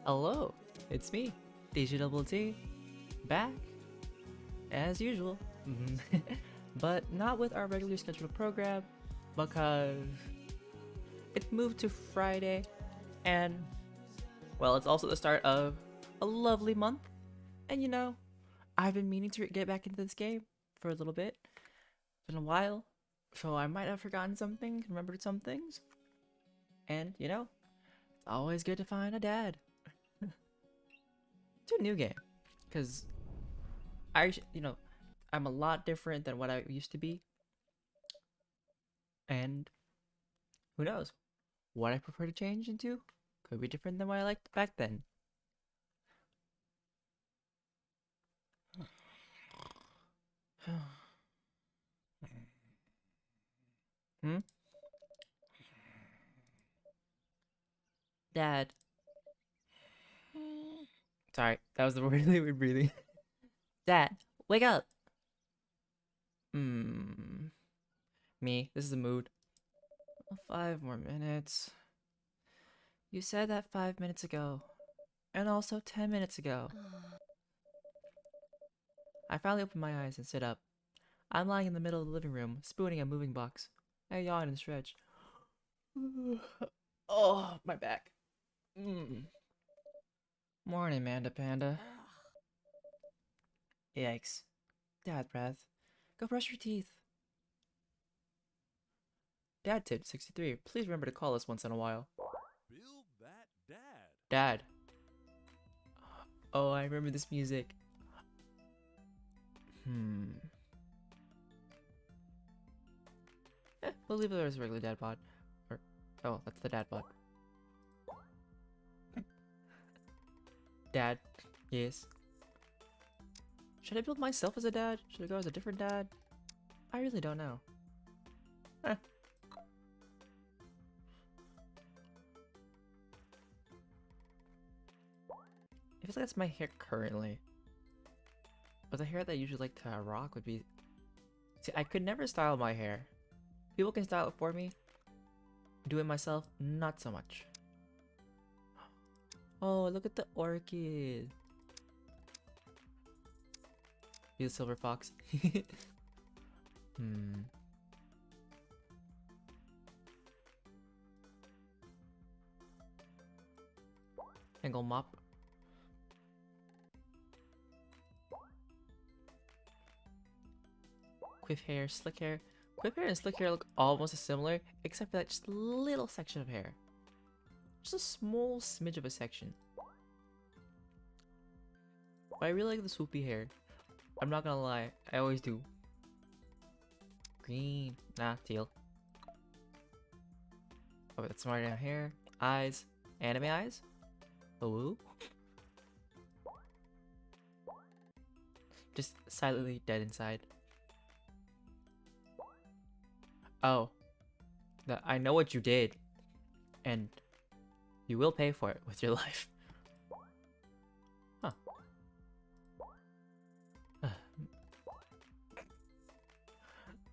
Hello, it's me, DjDoubleT, back as usual, but not with our regularly scheduled program because it moved to Friday, and well, it's also the start of a lovely month. And I've been meaning to get back into this game for a little bit. It's been a while, so I might have forgotten some things, remembered some things, and it's always good to find a dad to a new game, because I'm a lot different than what I used to be, and who knows, what I prefer to change into could be different than what I liked back then. Hmm? Dad. Sorry, that was the really weird breathing. Dad, wake up! Hmm. Me, this is the mood. 5 more minutes. You said that 5 minutes ago. And also 10 minutes ago. I finally opened my eyes and sit up. I'm lying in the middle of the living room, spooning a moving box. I yawn and stretch. Oh, my back. Morning, Manda Panda. Yikes. Dad breath. Go brush your teeth. Dad tip 63. Please remember to call us once in a while. Build that dad. Dad. Oh, I remember this music. We'll leave it as a regular dad bod. Or, oh, that's the dad bod. Dad. Yes. Should I build myself as a dad? Should I go as a different dad? I really don't know. Eh. It feels like that's my hair currently. But the hair that I usually like to rock would be... See, I could never style my hair. People can style it for me. Do it myself, not so much. Oh, look at the orchid. Be the silver fox. Angle mop. Quiff hair, slick hair. Quiff hair and slick hair look almost as similar, except for that just little section of hair. Just a small smidge of a section. But I really like the swoopy hair. I'm not gonna lie, I always do. Green. Nah, teal. Oh, that's smart down hair. Eyes. Anime eyes? Oh. Just silently dead inside. Oh. I know what you did. And you will pay for it with your life. Huh.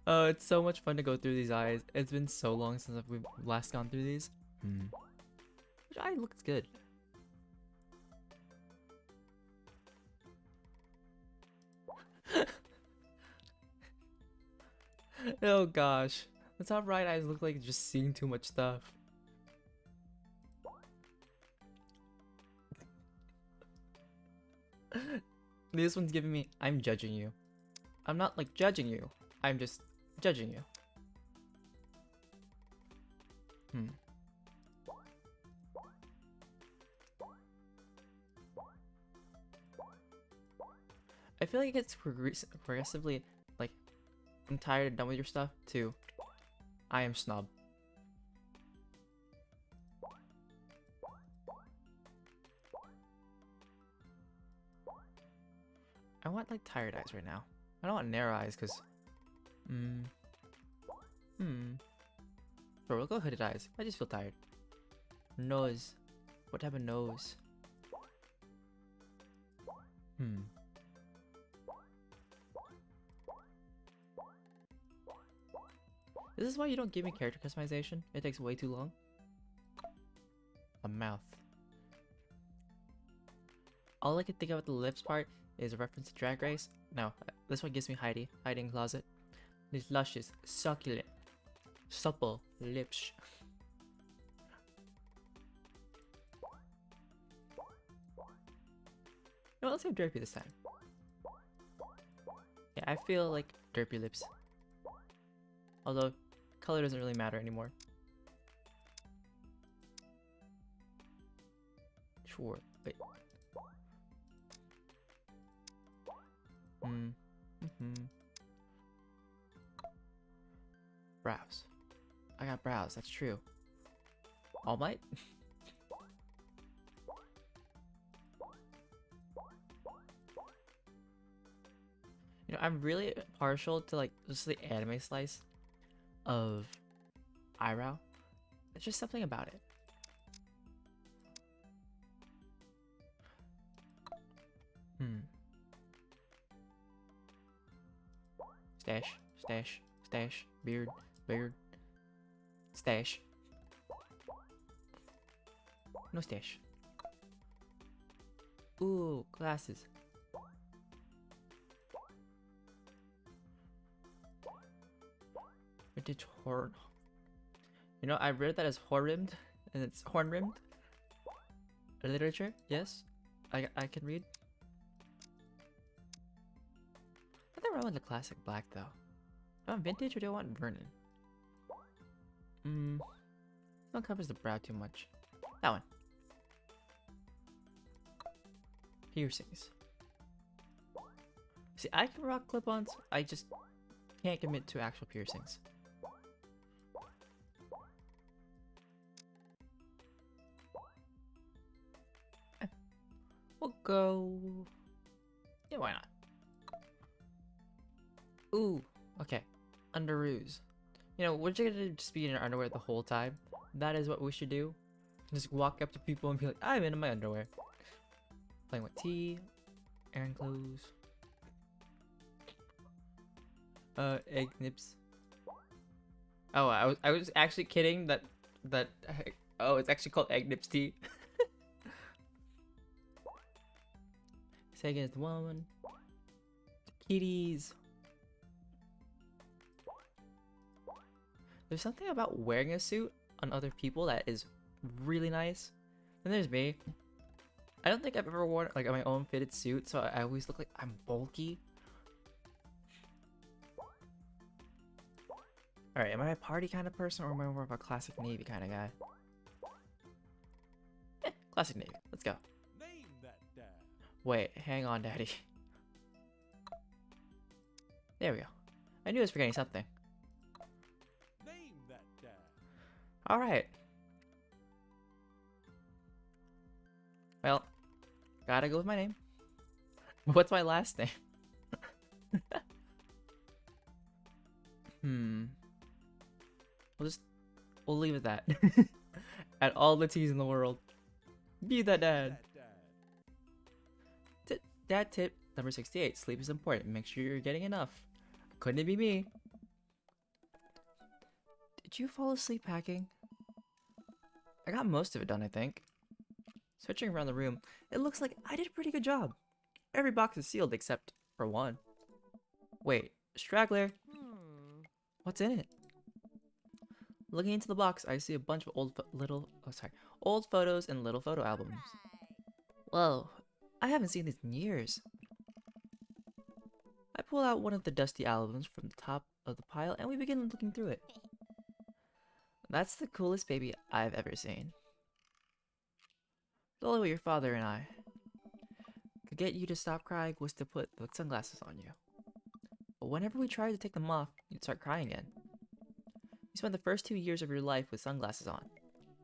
Oh, it's so much fun to go through these eyes. It's been so long since we've last gone through these. Which eye looks good. Oh gosh. The top right eyes look like just seeing too much stuff. This one's giving me, I'm judging you. I'm not like judging you. I'm just judging you. I feel like it gets progressively, like, I'm tired and done with your stuff, too. I am snob. I want, like, tired eyes right now. I don't want narrow eyes, because... Bro, we'll go hooded eyes. I just feel tired. Nose. What type of nose? This is why you don't give me character customization. It takes way too long. A mouth. all I can think of with the lips part is a reference to Drag Race. No, this one gives me Heidi. Hiding closet. These luscious, succulent, supple lips. No, let's go derpy this time. Yeah, I feel like derpy lips. Although, color doesn't really matter anymore. Sure, wait. Brows. I got brows, that's true. All Might? You know, I'm really partial to like just the anime slice of eyebrow. It's just something about it. Stash, stash, stash, beard, beard, stash. No stash. Ooh, glasses. Vintage horn. You know, I read that as horn-rimmed, and it's horn-rimmed. Literature, yes. I can read. Nothing wrong with the classic black though. Do I want vintage or do I want Vernon? That covers the brow too much. That one. Piercings. See, I can rock clip-ons. I just can't commit to actual piercings. We'll go. Yeah, why not? Ooh, okay. Underoos. You know, we're just gonna just be in our underwear the whole time. That is what we should do. Just walk up to people and be like, I'm in my underwear. Playing with tea, airing clothes. Egg nips. Oh, I was actually kidding that oh, it's actually called egg nips tea. Second is the woman. Kitties. There's something about wearing a suit on other people that is really nice. Then there's me. I don't think I've ever worn like my own fitted suit, so I always look like I'm bulky. Alright, am I a party kind of person or am I more of a classic Navy kind of guy? Classic Navy. Let's go. Name that dad. Wait, hang on, Daddy. There we go. I knew I was forgetting something. Name that dad. Alright. Well, gotta go with my name. What's my last name? We'll leave it at that. At all the T's in the world. Be that dad. Dad tip number 68. Sleep is important. Make sure you're getting enough. Couldn't it be me? Did you fall asleep packing? I got most of it done, I think. Searching around the room, it looks like I did a pretty good job. Every box is sealed except for one. Wait, straggler. What's in it? Looking into the box, I see a bunch of old photos and little photo albums. Whoa, I haven't seen these in years. I pull out one of the dusty albums from the top of the pile and we begin looking through it. That's the coolest baby I've ever seen. The only way your father and I could get you to stop crying was to put the sunglasses on you. But whenever we tried to take them off, you'd start crying again. You spent the first 2 years of your life with sunglasses on.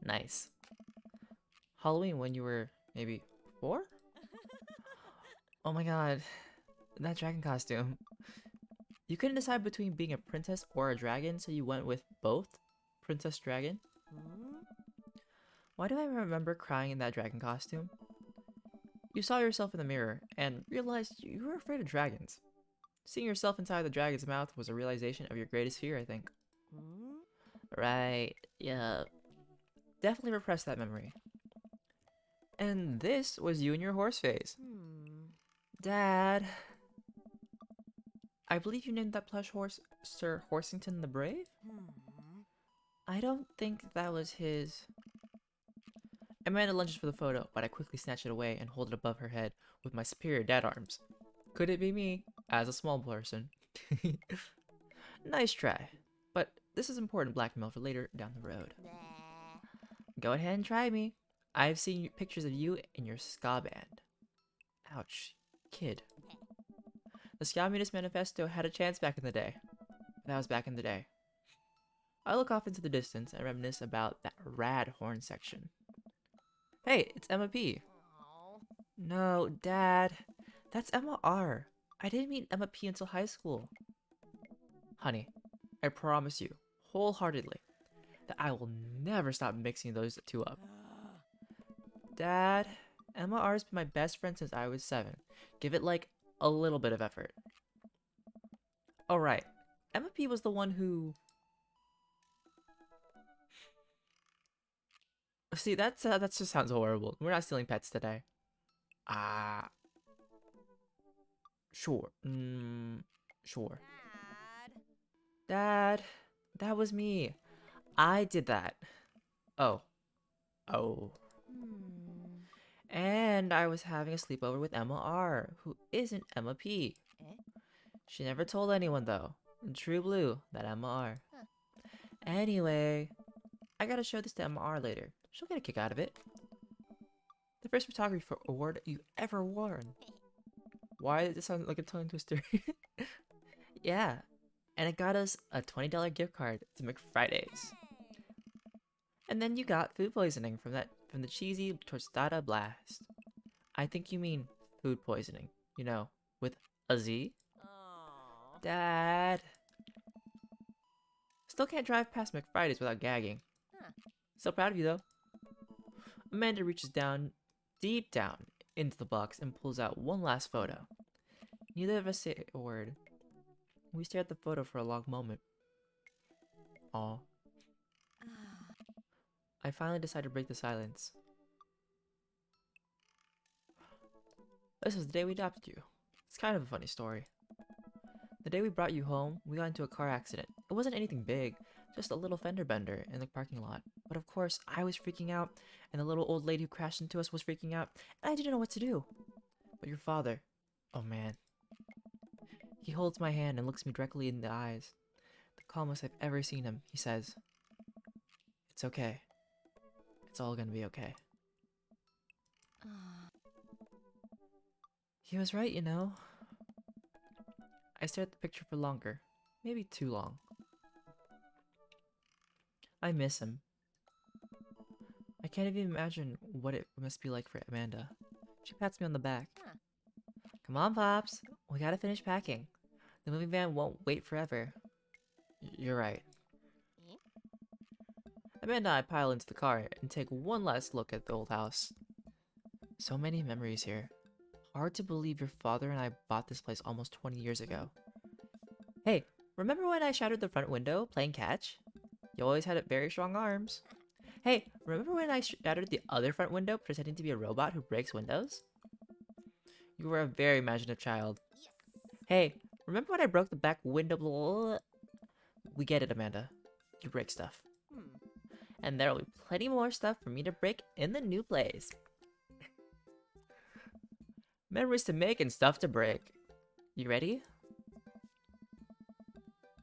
Nice. Halloween when you were maybe 4? Oh my god, that dragon costume. You couldn't decide between being a princess or a dragon, so you went with both? Princess Dragon? Why do I remember crying in that dragon costume? You saw yourself in the mirror and realized you were afraid of dragons. Seeing yourself inside the dragon's mouth was a realization of your greatest fear, I think. Right, yeah. Definitely repress that memory. And this was you in your horse phase. Hmm. Dad, I believe you named that plush horse Sir Horsington the Brave? Hmm. I don't think that was his. Amanda lunges for the photo, but I quickly snatch it away and hold it above her head with my superior dad arms. Could it be me, as a small person? Nice try. But this is important blackmail for later down the road. Bleh. Go ahead and try me. I've seen pictures of you in your ska band. Ouch, kid. The Ska Communist Manifesto had a chance back in the day. That was back in the day. I look off into the distance and reminisce about that rad horn section. Hey, it's Emma P. Aw. No, Dad. That's Emma R. I didn't meet Emma P until high school. Honey, I promise you, wholeheartedly, that I will never stop mixing those two up. Dad, Emma R has been my best friend since I was 7. Give it like a little bit of effort. Oh right, Emma P was the one who... See, that just sounds horrible. We're not stealing pets today. Sure. Sure. Dad. Dad, that was me. I did that. Oh. Oh. Hmm. And I was having a sleepover with Emma R, who isn't Emma P. Eh? She never told anyone though. In True Blue, that Emma R. Huh. Anyway, I gotta show this to Emma R later. She'll get a kick out of it. The first photography award you ever won. Why does it sound like a tongue twister? Yeah, and it got us a $20 gift card to McFridays. And then you got food poisoning from the cheesy tostada blast. I think you mean food poisoning, you know, with a Z. Aw. Dad. Still can't drive past McFridays without gagging. Huh. So proud of you though. Amanda reaches down, deep down, into the box and pulls out one last photo. Neither of us say a word. We stare at the photo for a long moment. Aw. I finally decide to break the silence. This was the day we adopted you. It's kind of a funny story. The day we brought you home, we got into a car accident. It wasn't anything big, just a little fender bender in the parking lot. But of course, I was freaking out, and the little old lady who crashed into us was freaking out, and I didn't know what to do. But your father, oh man. He holds my hand and looks me directly in the eyes. The calmest I've ever seen him, he says, "It's okay. It's all gonna be okay." He was right, you know. I stared at the picture for longer. Maybe too long. I miss him. I can't even imagine what it must be like for Amanda. She pats me on the back. Huh. Come on, Pops. We gotta finish packing. The moving van won't wait forever. You're right. Eh? Amanda and I pile into the car and take one last look at the old house. So many memories here. Hard to believe your father and I bought this place almost 20 years ago. Hey, remember when I shattered the front window playing catch? You always had very strong arms. Hey, remember when I shattered the other front window pretending to be a robot who breaks windows? You were a very imaginative child. Yes. Hey, remember when I broke the back window? Blah? We get it, Amanda. You break stuff. Hmm. And there will be plenty more stuff for me to break in the new place. Memories to make and stuff to break. You ready?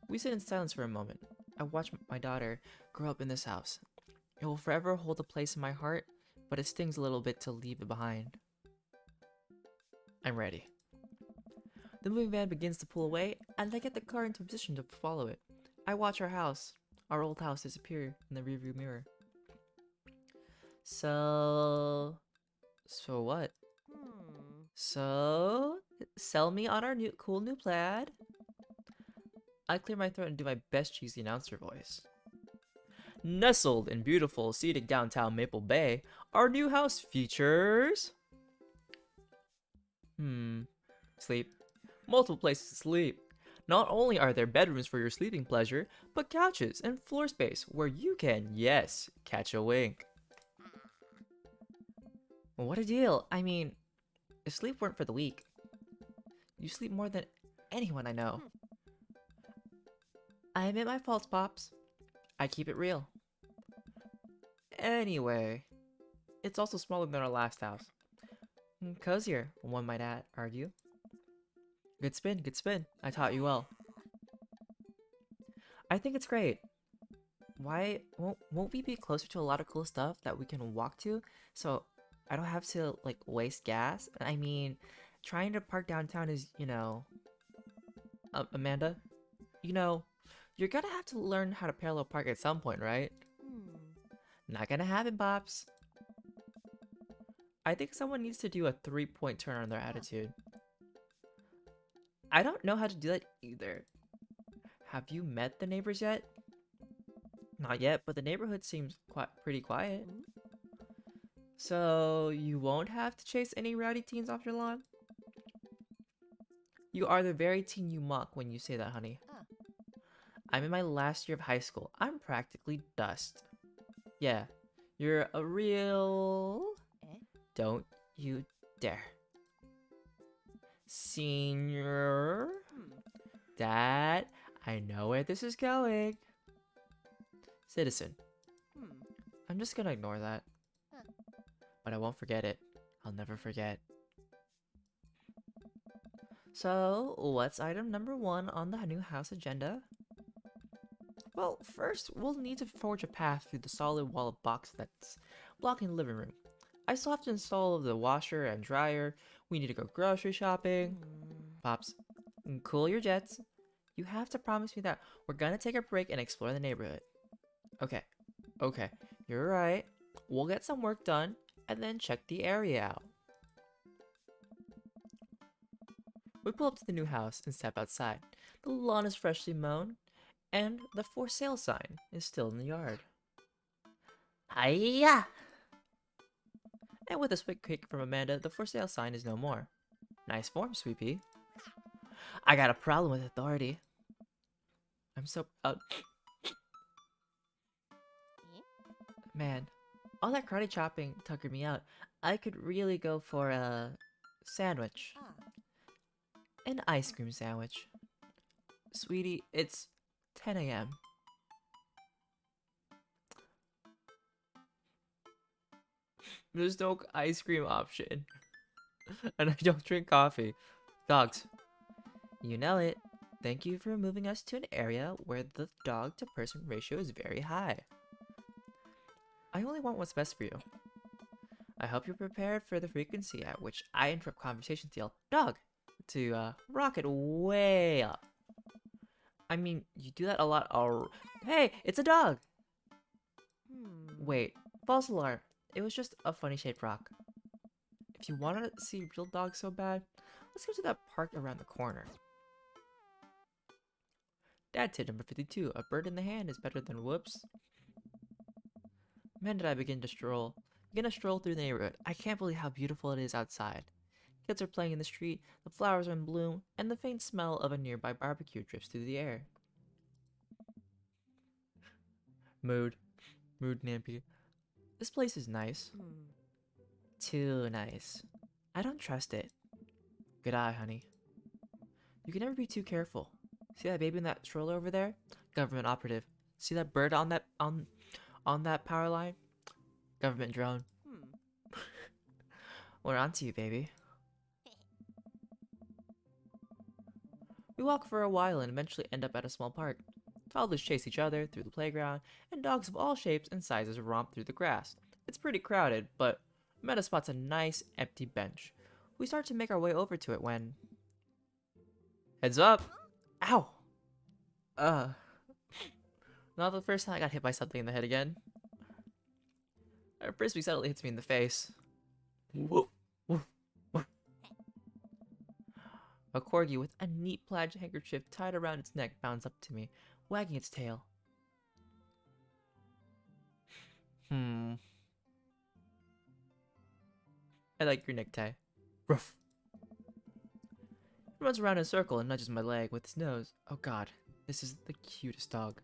We sit in silence for a moment. I watch my daughter grow up in this house. It will forever hold a place in my heart, but it stings a little bit to leave it behind. I'm ready. The moving van begins to pull away, and I get the car into a position to follow it. I watch our old house disappear in the rearview mirror. So what? So, sell me on our cool new plaid? I clear my throat and do my best cheesy announcer voice. Nestled in beautiful, scenic downtown Maple Bay, our new house features... Sleep. Multiple places to sleep. Not only are there bedrooms for your sleeping pleasure, but couches and floor space where you can, yes, catch a wink. What a deal. I mean, if sleep weren't for the weak, you sleep more than anyone I know. I admit my faults, Pops. I keep it real. Anyway, it's also smaller than our last house. Cozier, one might argue. Good spin, good spin. I taught you well. I think it's great. Why won't we be closer to a lot of cool stuff that we can walk to? So I don't have to like waste gas. I mean, trying to park downtown is, Amanda, you're gonna have to learn how to parallel park at some point, right? Not gonna happen, Pops. I think someone needs to do a 3-point turn on their attitude. I don't know how to do that either. Have you met the neighbors yet? Not yet, but the neighborhood seems pretty quiet. So you won't have to chase any rowdy teens off your lawn? You are the very teen you mock when you say that, honey. I'm in my last year of high school. I'm practically dust. Yeah, you're a real... Don't you dare. Senior... Dad, I know where this is going. Citizen. I'm just gonna ignore that. But I won't forget it. I'll never forget. So, what's item number 1 on the new house agenda? Well, first, we'll need to forge a path through the solid wall of boxes that's blocking the living room. I still have to install the washer and dryer. We need to go grocery shopping. Pops, cool your jets. You have to promise me that we're gonna take a break and explore the neighborhood. Okay, you're right. We'll get some work done and then check the area out. We pull up to the new house and step outside. The lawn is freshly mown, and the for sale sign is still in the yard. Hiya! And with a swift kick from Amanda, the for sale sign is no more. Nice form, Sweet Pea. I got a problem with authority. I'm so proud. Man, all that karate chopping tuckered me out. I could really go for a sandwich. An ice cream sandwich. Sweetie, it's 10 a.m. There's no ice cream option. And I don't drink coffee. Dogs. You know it. Thank you for moving us to an area where the dog to person ratio is very high. I only want what's best for you. I hope you're prepared for the frequency at which I interrupt conversations to yell, dog, to rocket way up. I mean, you do that a lot Hey, it's a dog! Wait, false alarm. It was just a funny shaped rock. If you want to see real dogs so bad, let's go to that park around the corner. Dad tip number 52. A bird in the hand is better than whoops. Man, did I begin a stroll through the neighborhood. I can't believe how beautiful it is outside. Kids are playing in the street, the flowers are in bloom, and the faint smell of a nearby barbecue drifts through the air. Mood Nampy. This place is nice. Too nice. I don't trust it. Good eye, honey. You can never be too careful. See that baby in that stroller over there? Government operative. See that bird on that power line? Government drone. We're onto you, baby. We walk for a while and eventually end up at a small park. Toddlers chase each other through the playground, and dogs of all shapes and sizes romp through the grass. It's pretty crowded, but Meta spots a nice empty bench. We start to make our way over to it when... Heads up! Ow! Not the first time I got hit by something in the head again. Our frisbee suddenly hits me in the face. Woof, woof, woof. A corgi with a neat plaid handkerchief tied around its neck bounds up to me, wagging its tail. I like your necktie. Ruff. He runs around in a circle and nudges my leg with his nose. Oh god, this is the cutest dog.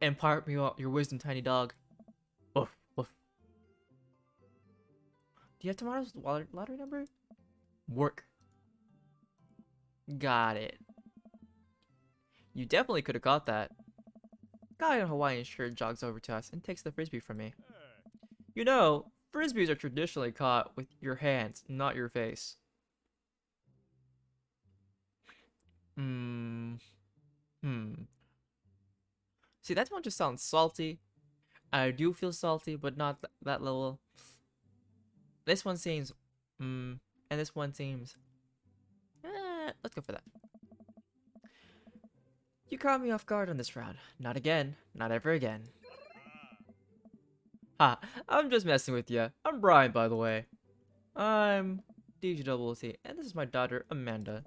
Impart me your wisdom, tiny dog. Woof, woof. Do you have tomorrow's lottery number? Work. Got it. You definitely could have got that. Guy in a Hawaiian shirt jogs over to us and takes the frisbee from me. You know, frisbees are traditionally caught with your hands, not your face. Hmm. See, that one just sounds salty. I do feel salty, but not that level. This one seems, and this one seems, let's go for that. You caught me off guard on this round. Not again. Not ever again. Ha, I'm just messing with you. I'm Brian, by the way. I'm DjDoubleT, and this is my daughter, Amanda.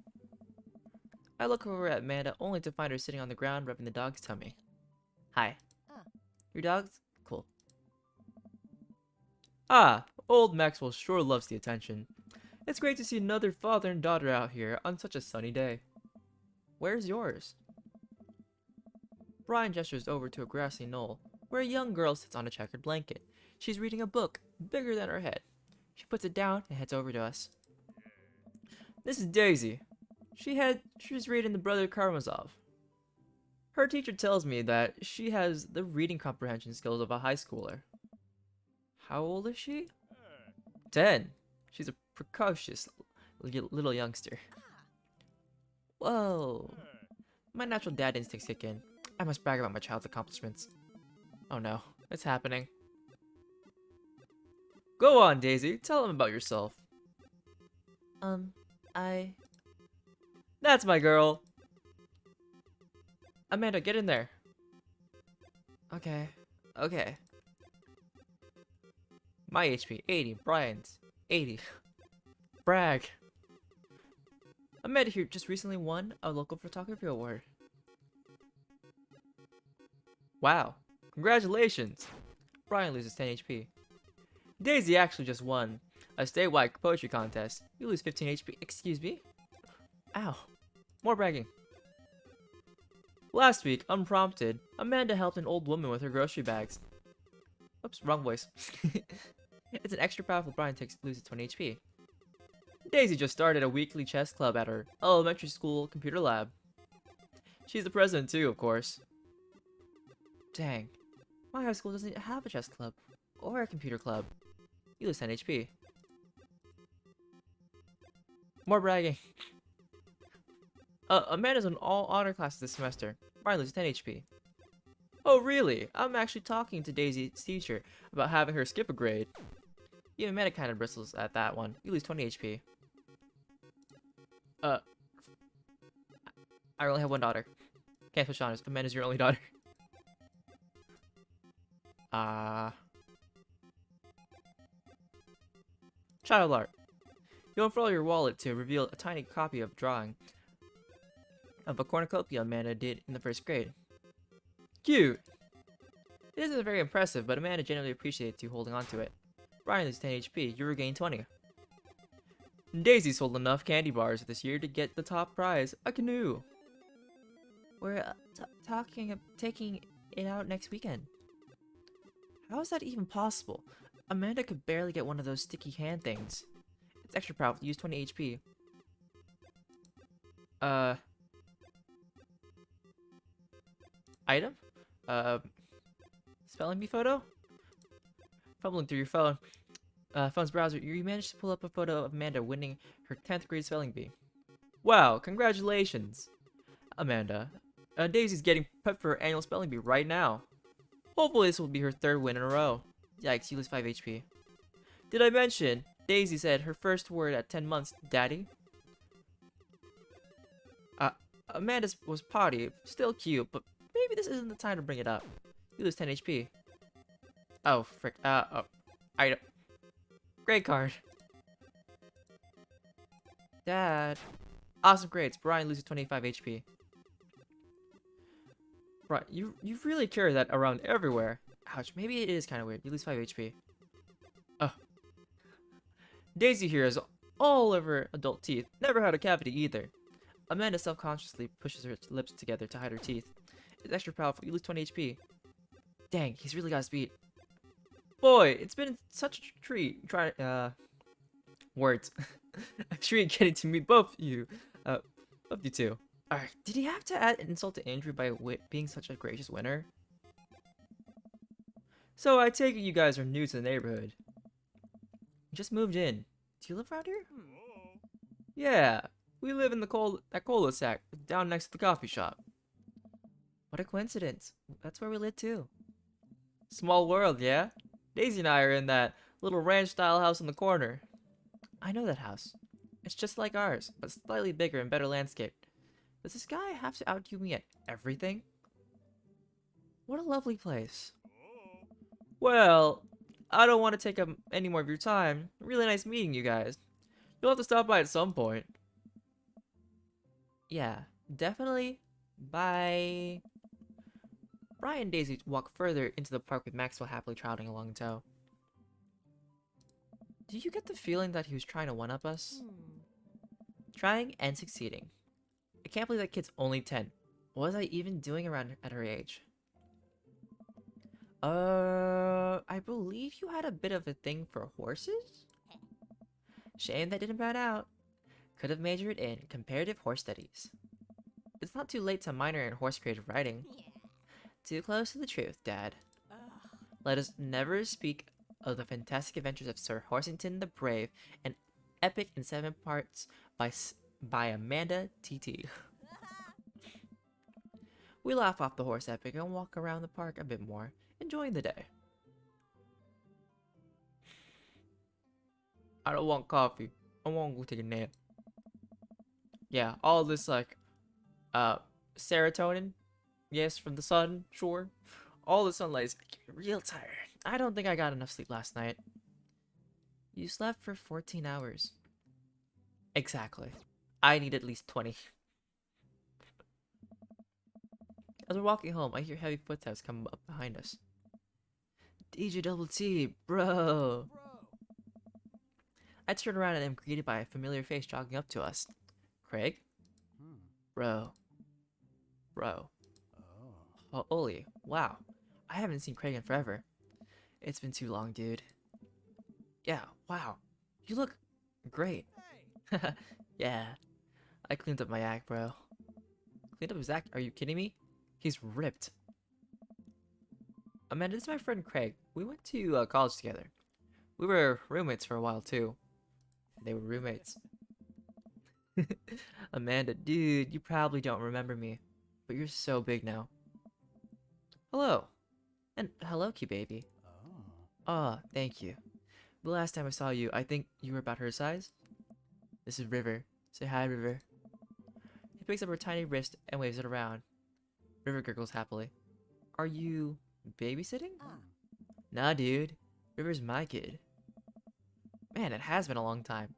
I look over at Amanda only to find her sitting on the ground rubbing the dog's tummy. Hi. Your dog's? Cool. Ah, old Maxwell sure loves the attention. It's great to see another father and daughter out here on such a sunny day. Where's yours? Brian gestures over to a grassy knoll, where a young girl sits on a checkered blanket. She's reading a book, bigger than her head. She puts it down and heads over to us. This is Daisy. She's reading the Brother Karamazov. Her teacher tells me that she has the reading comprehension skills of a high schooler. How old is she? 10. She's a precocious little youngster. Whoa. My natural dad instincts kick in. I must brag about my child's accomplishments. Oh no, it's happening. Go on, Daisy. Tell them about yourself. That's my girl. Amanda, get in there. Okay. My HP, 80. Brian's, 80. Brag. Amanda here just recently won a local photography award. Wow. Congratulations. Brian loses 10 HP. Daisy actually just won a statewide poetry contest. You lose 15 HP. Excuse me? Ow. More bragging. Last week, unprompted, Amanda helped an old woman with her grocery bags. Oops, wrong voice. It's an extra powerful Brian loses 20 HP. Daisy just started a weekly chess club at her elementary school computer lab. She's the president too, of course. Dang. My high school doesn't have a chess club. Or a computer club. You lose 10 HP. More bragging. Amanda's in all honor classes this semester. Brian loses 10 HP. Oh really? I'm actually talking to Daisy's teacher about having her skip a grade. Even Amanda kind of bristles at that one. You lose 20 HP. I only have one daughter. Can't switch honors. Amanda's your only daughter. Child art. You unfurl your wallet to reveal a tiny copy of drawing of a cornucopia Amanda did in the first grade. Cute! It isn't very impressive, but Amanda genuinely appreciates you holding on to it. Brian loses 10 HP, you regain 20. Daisy sold enough candy bars this year to get the top prize, a canoe. We're talking of taking it out next weekend. How is that even possible? Amanda could barely get one of those sticky hand things. It's extra powerful, use 20 HP. Item? Spelling bee photo? Fumbling through your phone's browser, you managed to pull up a photo of Amanda winning her 10th grade spelling bee. Wow, congratulations, Amanda. Daisy's getting prepped for her annual spelling bee right now. Hopefully this will be her 3rd win in a row. Yikes, you lose 5 HP. Did I mention, Daisy said her first word at 10 months, Daddy? Amanda's was potty, still cute, but maybe this isn't the time to bring it up. You lose 10 HP. Oh, frick. Item. Grade card. Dad. Awesome grades. Brian loses 25 HP. Right, you really carry that around everywhere. Ouch, maybe it is kind of weird. You lose 5 HP. Oh. Daisy here is all over adult teeth. Never had a cavity either. Amanda self-consciously pushes her lips together to hide her teeth. It's extra powerful. You lose 20 HP. Dang, he's really got speed. Boy, it's been such a treat Words. I'm sure you're getting to meet both you. Both you two. Alright, did he have to add insult to Andrew by being such a gracious winner? So I take it you guys are new to the neighborhood. You just moved in. Do you live around here? Yeah, we live in that cul-de-sac down next to the coffee shop. What a coincidence. That's where we live too. Small world, yeah? Daisy and I are in that little ranch-style house in the corner. I know that house. It's just like ours, but slightly bigger and better landscaped. Does this guy have to outdo me at everything? What a lovely place. Well, I don't want to take up any more of your time. Really nice meeting you guys. You'll have to stop by at some point. Yeah, definitely. Bye. Brian and Daisy walk further into the park with Maxwell happily trotting along in tow. Do you get the feeling that he was trying to one-up us? Trying and succeeding. I can't believe that kid's only 10. What was I even doing around at her age? I believe you had a bit of a thing for horses? Shame that didn't pan out. Could have majored in comparative horse studies. It's not too late to minor in horse creative writing. Too close to the truth, Dad. Let us never speak of the fantastic adventures of Sir Horsington the Brave, an epic in 7 parts by Amanda T.T. We laugh off the horse epic and walk around the park a bit more, enjoying the day. I don't want coffee. I want to go take a nap. Yeah, all this like, serotonin, yes, from the sun, sure. All the sunlight is making me real tired. I don't think I got enough sleep last night. You slept for 14 hours. Exactly. I need at least 20. As we're walking home, I hear heavy footsteps come up behind us. DjDoubleT, bro. I turn around and am greeted by a familiar face jogging up to us. Craig? Bro. Oh, Oli. Wow. I haven't seen Craig in forever. It's been too long, dude. Yeah, wow. You look great. Yeah. I cleaned up my act, bro. Cleaned up his act? Are you kidding me? He's ripped. Amanda, this is my friend Craig. We went to college together. We were roommates for a while, too. They were roommates. Amanda, dude, you probably don't remember me, but you're so big now. Hello. And hello, cute baby. Ah, thank you. The last time I saw you, I think you were about her size. This is River. Say hi, River. He picks up her tiny wrist and waves it around. River gurgles happily. Are you babysitting? Nah, dude. River's my kid. Man, it has been a long time.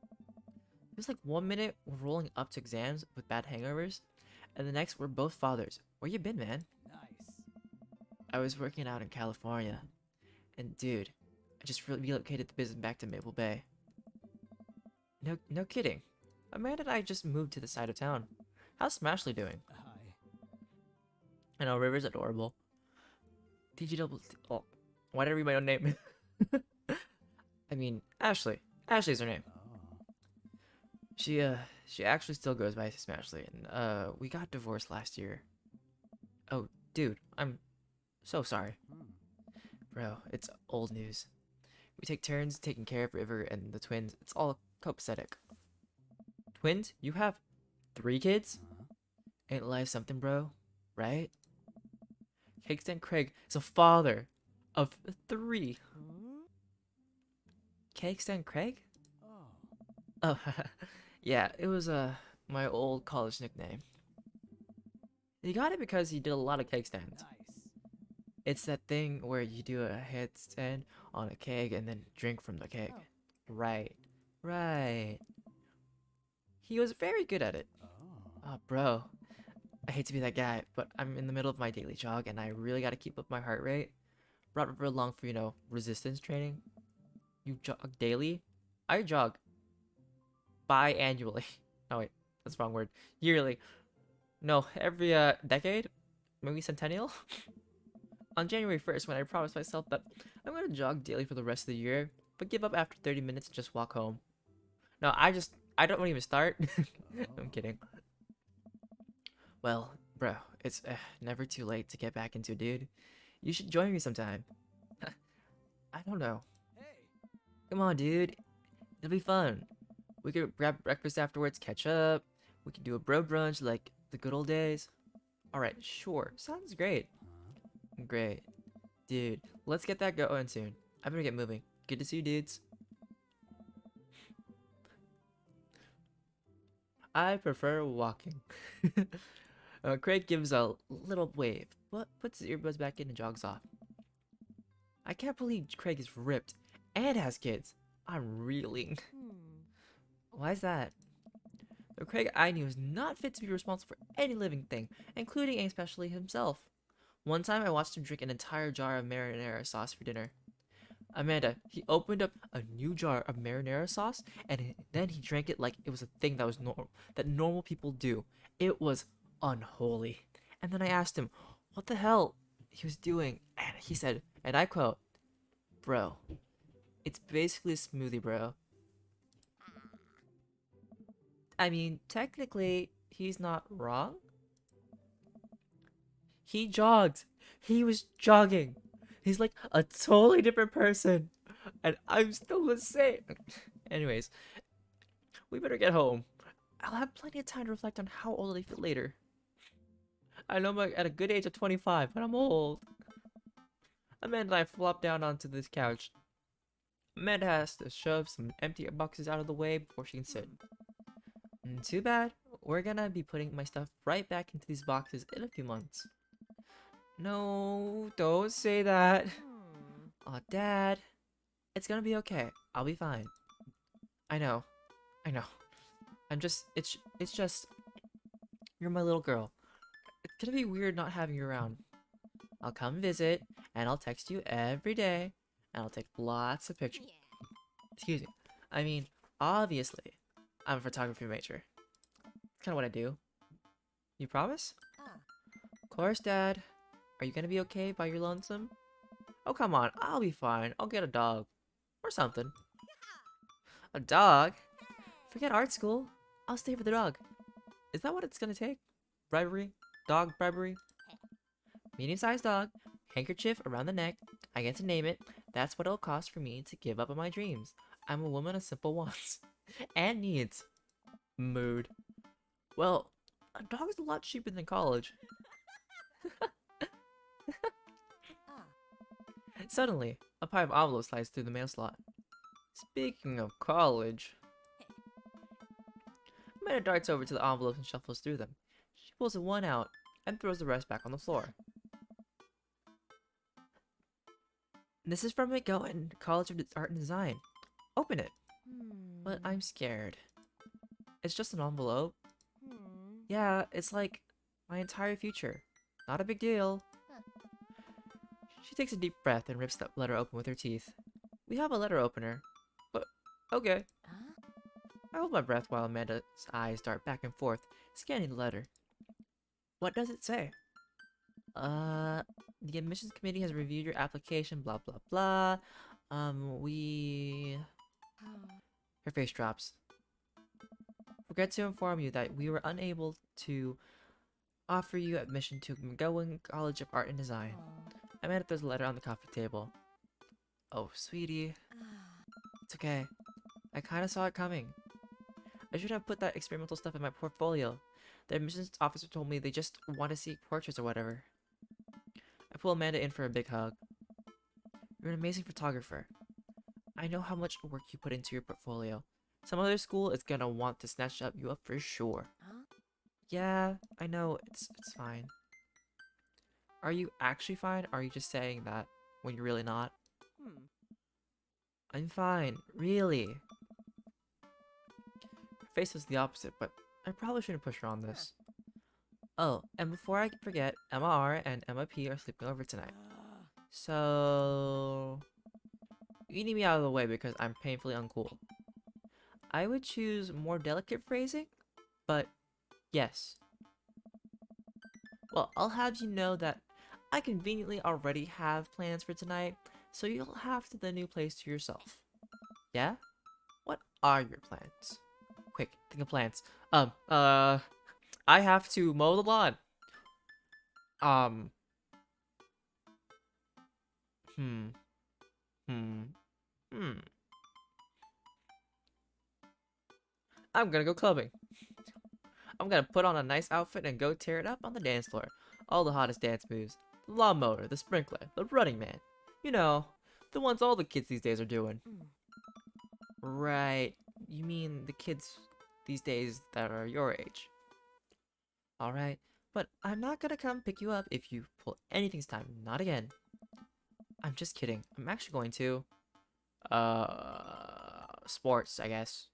It was like 1 minute we're rolling up to exams with bad hangovers, and the next we're both fathers. Where you been, man? Nice. I was working out in California. And dude, I just relocated the business back to Maple Bay. No kidding. Amanda and I just moved to the side of town. How's Smashley doing? I know, River's adorable. DjDoubleT. Oh, why did I read my own name? I mean, Ashley. Ashley's her name. She actually still goes by Smashley, and we got divorced last year. Oh, dude, I'm so sorry. Bro, it's old news. We take turns taking care of River and the twins. It's all copacetic. Twins? You have 3 kids? Ain't life something, bro? Right? Cakestand Craig is a father of 3. Cakestand Craig? Oh, yeah, it was my old college nickname. He got it because he did a lot of cake stands. It's that thing where you do a headstand on a keg and then drink from the keg. Right. He was very good at it. Oh, bro. I hate to be that guy, but I'm in the middle of my daily jog and I really gotta keep up my heart rate. Brought River along for, resistance training. You jog daily? I jog biannually. Oh wait, that's the wrong word. Yearly. No, every decade? Maybe centennial? On January 1st, when I promised myself that I'm gonna jog daily for the rest of the year, but give up after 30 minutes and just walk home. No, I don't even start. I'm kidding. Well, bro, it's never too late to get back into, dude. You should join me sometime. I don't know. Hey, Come on, dude. It'll be fun. We could grab breakfast afterwards, catch up. We could do a bro brunch like the good old days. Alright, sure. Sounds great. Great. Dude, let's get that going soon. I'm gonna get moving. Good to see you, dudes. I prefer walking. Craig gives a little wave, but puts his earbuds back in and jogs off. I can't believe Craig is ripped and has kids. I'm reeling. Why is that? The Craig I knew is not fit to be responsible for any living thing, including and especially himself. One time I watched him drink an entire jar of marinara sauce for dinner. Amanda, he opened up a new jar of marinara sauce and then he drank it like it was a thing that was that normal people do. It was unholy. And then I asked him what the hell he was doing, and he said, and I quote, "Bro, it's basically a smoothie, bro." I mean, technically, he's not wrong. He jogged. He was jogging. He's like a totally different person. And I'm still the same. Anyways, we better get home. I'll have plenty of time to reflect on how old I feel later. I know I'm at a good age of 25, but I'm old. Amanda and I flop down onto this couch. Amanda has to shove some empty boxes out of the way before she can sit. Too bad. We're gonna be putting my stuff right back into these boxes in a few months. No, don't say that. Aw, Dad. It's gonna be okay. I'll be fine. I know. I know. It's just, you're my little girl. It's gonna be weird not having you around. I'll come visit, and I'll text you every day, and I'll take lots of pictures. Excuse me. I mean, obviously, I'm a photography major. It's kind of what I do. You promise? Of course, Dad. Are you gonna be okay by your lonesome? Oh, come on. I'll be fine. I'll get a dog. Or something. A dog? Forget art school. I'll stay for the dog. Is that what it's gonna take? Bribery? Dog bribery? Medium-sized dog. Handkerchief around the neck. I get to name it. That's what it'll cost for me to give up on my dreams. I'm a woman of simple wants. And needs. Mood. Well, a dog is a lot cheaper than college. Suddenly, a pile of envelopes slides through the mail slot. Speaking of college... Amanda darts over to the envelopes and shuffles through them. She pulls one out and throws the rest back on the floor. This is from McGowan, College of Art and Design. Open it. But I'm scared. It's just an envelope. Yeah, it's like my entire future. Not a big deal. She takes a deep breath and rips that letter open with her teeth. We have a letter opener. But, okay. I hold my breath while Amanda's eyes dart back and forth, scanning the letter. What does it say? The admissions committee has reviewed your application, blah blah blah. Her face drops. Regret to inform you that we were unable to offer you admission to McGowan College of Art and Design. Amanda throws the letter on the coffee table. Oh, sweetie. It's okay. I kinda saw it coming. I should have put that experimental stuff in my portfolio. The admissions officer told me they just want to see portraits or whatever. I pull Amanda in for a big hug. You're an amazing photographer. I know how much work you put into your portfolio. Some other school is gonna want to snatch you up for sure. Yeah, I know, it's fine. Are you actually fine, or are you just saying that when you're really not? I'm fine, really. Her face was the opposite, but I probably shouldn't push her on this. Oh, and before I forget, Emma R and Emma P are sleeping over tonight. So... you need me out of the way because I'm painfully uncool. I would choose more delicate phrasing, but yes. Well, I'll have you know that I conveniently already have plans for tonight, so you'll have the new place to yourself. Yeah? What are your plans? Quick, think of plans. I have to mow the lawn. Um, hmm, hmm, hmm. I'm gonna go clubbing. I'm gonna put on a nice outfit and go tear it up on the dance floor. All the hottest dance moves. The lawnmower, the sprinkler, the running man. You know, the ones all the kids these days are doing. Mm. Right. You mean the kids these days that are your age. Alright. But I'm not gonna come pick you up if you pull anything this time. Not again. I'm just kidding. I'm actually going to... Sports, I guess.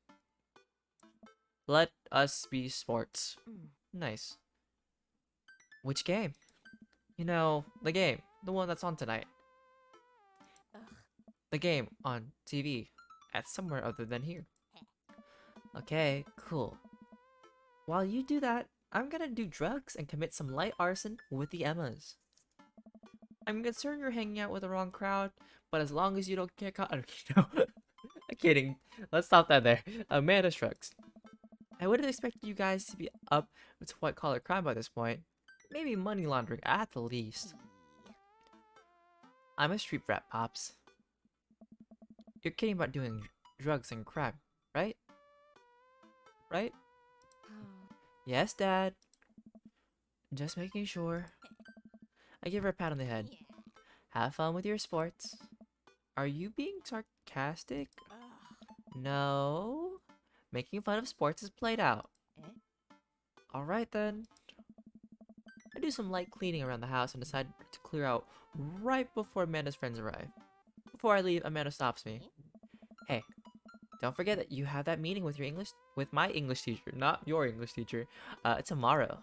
Let us be sports. Mm. Nice. Which game? You know, the game. The one that's on tonight. Ugh. The game on TV. At somewhere other than here. Okay, cool. While you do that, I'm gonna do drugs and commit some light arson with the Emmas. I'm concerned you're hanging out with the wrong crowd, but as long as you don't get caught... No, I'm kidding. Let's stop that there. Amanda shrugs. I wouldn't expect you guys to be up to white-collar crime by this point. Maybe money laundering at the least. I'm a street rat, Pops. You're kidding about doing drugs and crime, right? Right? Oh. Yes, Dad. Just making sure. I give her a pat on the head. Yeah. Have fun with your sports. Are you being sarcastic? Ugh. No. Making fun of sports is played out. Eh? Alright then. I do some light cleaning around the house and decide to clear out right before Amanda's friends arrive. Before I leave, Amanda stops me. Hey, don't forget that you have that meeting with my English teacher, not your English teacher, tomorrow.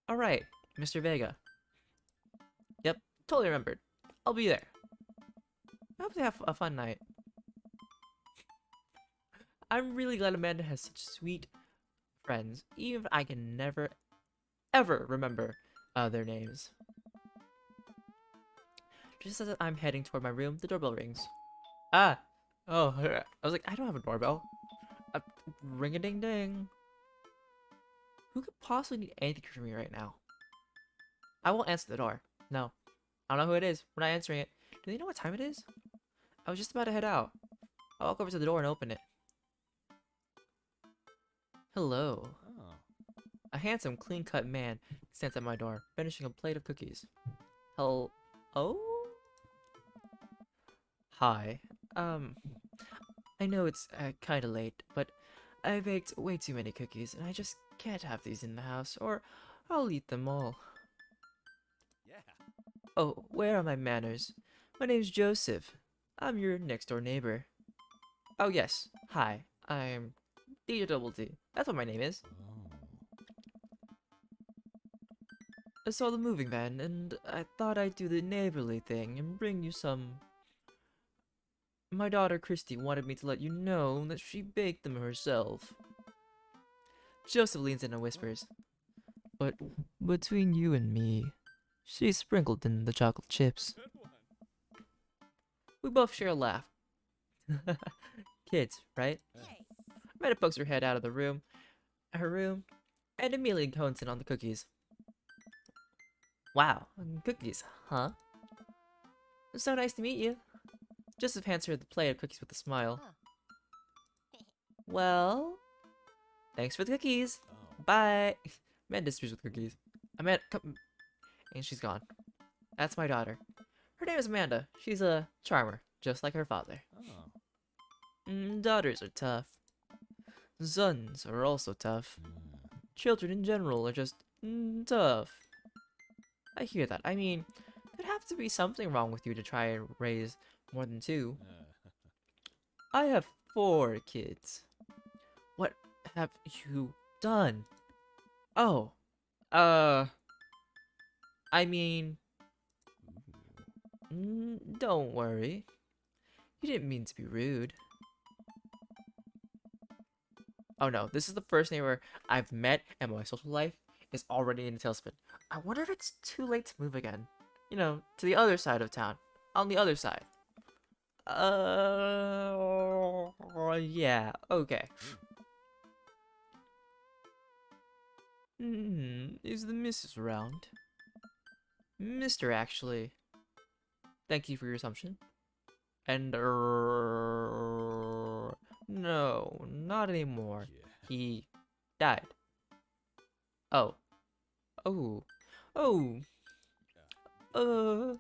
Alright, Mr. Vega. Yep, totally remembered. I'll be there. I hope they have a fun night. I'm really glad Amanda has such sweet friends, even if I can never, ever remember their names. Just as I'm heading toward my room, the doorbell rings. Ah! Oh, I was like, I don't have a doorbell. Ring-a-ding-ding. Who could possibly need anything from me right now? I won't answer the door. No. I don't know who it is. We're not answering it. Do they know what time it is? I was just about to head out. I'll walk over to the door and open it. Hello. Oh. A handsome, clean-cut man stands at my door, finishing a plate of cookies. Hello? Hi. I know it's kinda late, but I baked way too many cookies, and I just can't have these in the house, or I'll eat them all. Yeah. Oh, where are my manners? My name's Joseph. I'm your next-door neighbor. Oh yes, hi. I'm DjDoubleT. That's what my name is. Oh. I saw the moving van, and I thought I'd do the neighborly thing and bring you some. My daughter Christy wanted me to let you know that she baked them herself. Joseph leans in and whispers, but between you and me, she sprinkled in the chocolate chips. Good one. We both share a laugh. Kids, right? Yes. Amanda pokes her head out of her room, and immediately cones in on the cookies. Wow, cookies, huh? So nice to meet you. Joseph hands her the plate of cookies with a smile. Huh. Well, thanks for the cookies. Oh. Bye. Amanda disappears with cookies. Amanda, come, and she's gone. That's my daughter. Her name is Amanda. She's a charmer, just like her father. Oh. Daughters are tough. Sons are also tough. Children in general are just tough. I hear that. I mean, there'd have to be something wrong with you to try and raise more than two. I have 4 kids. What have you done? Oh, I mean, don't worry. You didn't mean to be rude. Oh no, this is the first neighbor I've met, and my social life is already in a tailspin. I wonder if it's too late to move again. You know, to the other side of town. On the other side. Yeah, okay. Is the missus around? Mr. actually. Thank you for your assumption. And, no, not anymore. Yeah. He died. Oh. Oh. Oh. Uh,